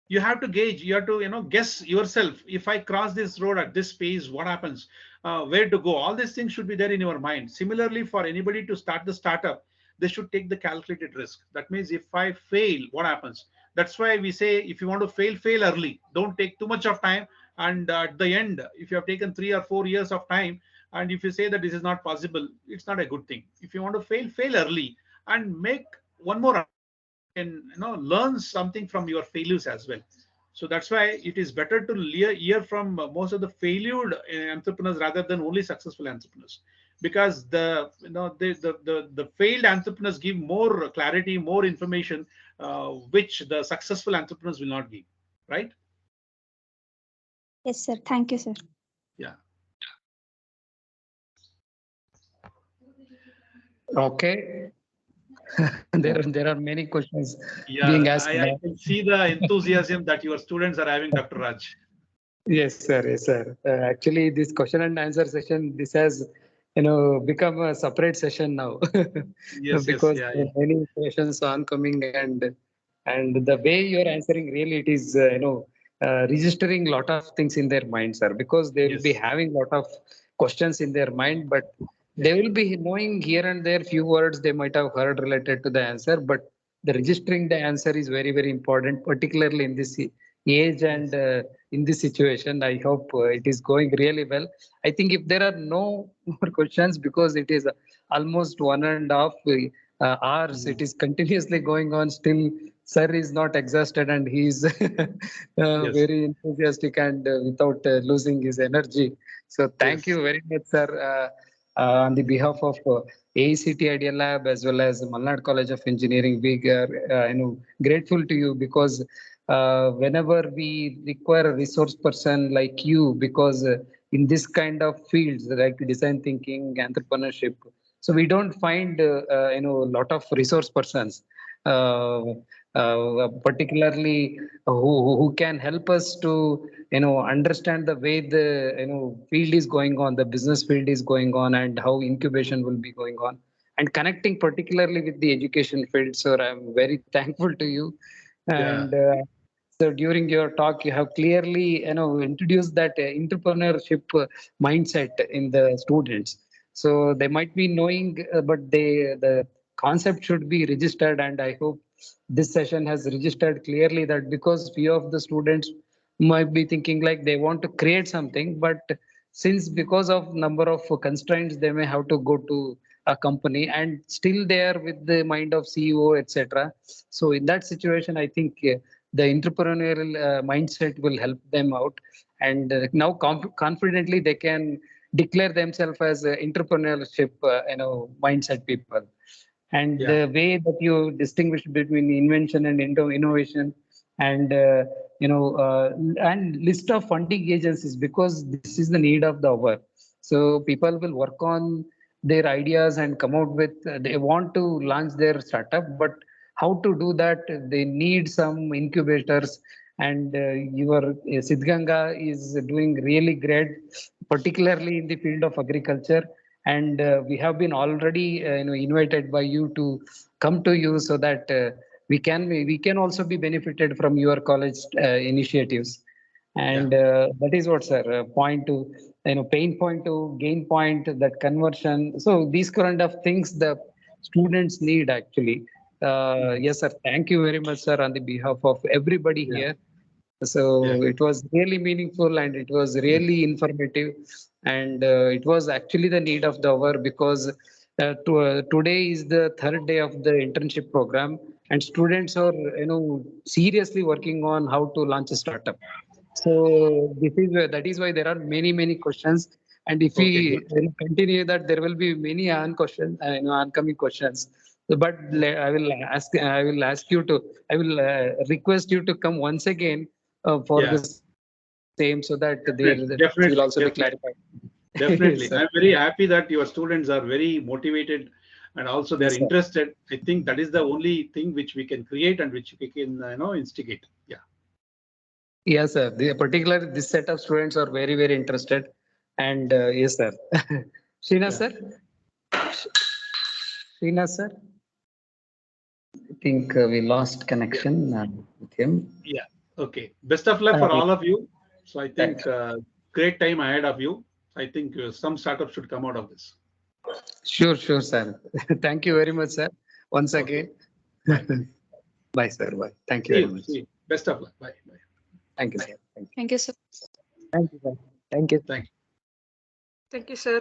You have to gauge, you have to guess yourself, if I cross this road at this pace, what happens, where to go. All these things should be there in your mind. Similarly, for anybody to start the startup, they should take the calculated risk. That means if I fail, what happens? That's why we say, if you want to fail early. Don't take too much of time, and at the end, if you have taken 3 or 4 years of time, and if you say that this is not possible, it's not a good thing. If you want to fail early and make one more, can learn something from your failures as well. So that's why it is better to hear from most of the failed entrepreneurs rather than only successful entrepreneurs, because the failed entrepreneurs give more clarity, more information, which the successful entrepreneurs will not give, right? Yes, sir. Thank you, sir. Yeah. Okay. there are many questions Yeah, being asked. I can see the enthusiasm that your students are having, Dr. Raj. Yes, sir. Yes, sir. Actually, this question and answer session, this has, become a separate session now. Yes, Because yeah. many questions are coming, and the way you're answering, really, it is, registering a lot of things in their mind, sir. Because they will be Yes. having a lot of questions in their mind, but they will be knowing here and there few words they might have heard related to the answer, but the registering the answer is very, very important, particularly in this age and in this situation. I hope it is going really well. I think if there are no more questions, because it is almost 1.5 hours, it is continuously going on. Still, sir is not exhausted, and he is Yes. very enthusiastic and without losing his energy. So thank you very much, sir. On the behalf of AICTE IDEA Lab as well as Malnad College of Engineering, we are grateful to you, because whenever we require a resource person like you, because in this kind of fields like design thinking, entrepreneurship, so we don't find a lot of resource persons. particularly who can help us to understand the way the field is going on, the business field is going on, and how incubation will be going on, and connecting particularly with the education field. So I'm very thankful to you. And so during your talk, you have clearly introduced that entrepreneurship mindset in the students. So they might be knowing, but the concept should be registered. And I hope this session has registered clearly that, because few of the students might be thinking like they want to create something, but since because of number of constraints, they may have to go to a company, and still they are with the mind of CEO, etc. So in that situation, I think the entrepreneurial mindset will help them out, and now confidently they can declare themselves as entrepreneurship mindset people. And the way that you distinguish between invention and innovation, and and list of funding agencies, because this is the need of the hour. So people will work on their ideas and come out with they want to launch their startup, but how to do that, they need some incubators. And your Sidganga is doing really great, particularly in the field of agriculture. And we have been already invited by you to come to you, so that we can also be benefited from your college initiatives. And that is what, sir, point to pain point to gain point, that conversion. So these kind of things the students need actually. Yes, sir. Thank you very much, sir, on the behalf of everybody here. So it was really meaningful, and it was really informative, and it was actually the need of the hour, because today is the third day of the internship program, and students are seriously working on how to launch a startup. So that is why there are many questions, and if we continue that, there will be many oncoming questions. But I will ask you to, I will request you to come once again for the same, so that the will also be clarified. Definitely. I'm very happy that your students are very motivated, and also they're interested. I think that is the only thing which we can create and which we can instigate. Yes, sir. Particularly this set of students are very interested. And yes, sir. Srinath, sir. Srinath, sir. I think we lost connection with him. Yeah. Okay. Best of luck for all of you. So I think great time ahead of you. I think some startup should come out of this. Sure, sir. Thank you very much, sir. Once again. Bye, sir. Bye. Thank you very much. See you. Best of luck. Bye. Thank you, sir. Thank you, sir. Thank you, sir. Thank you. Thank you. Thank you, sir.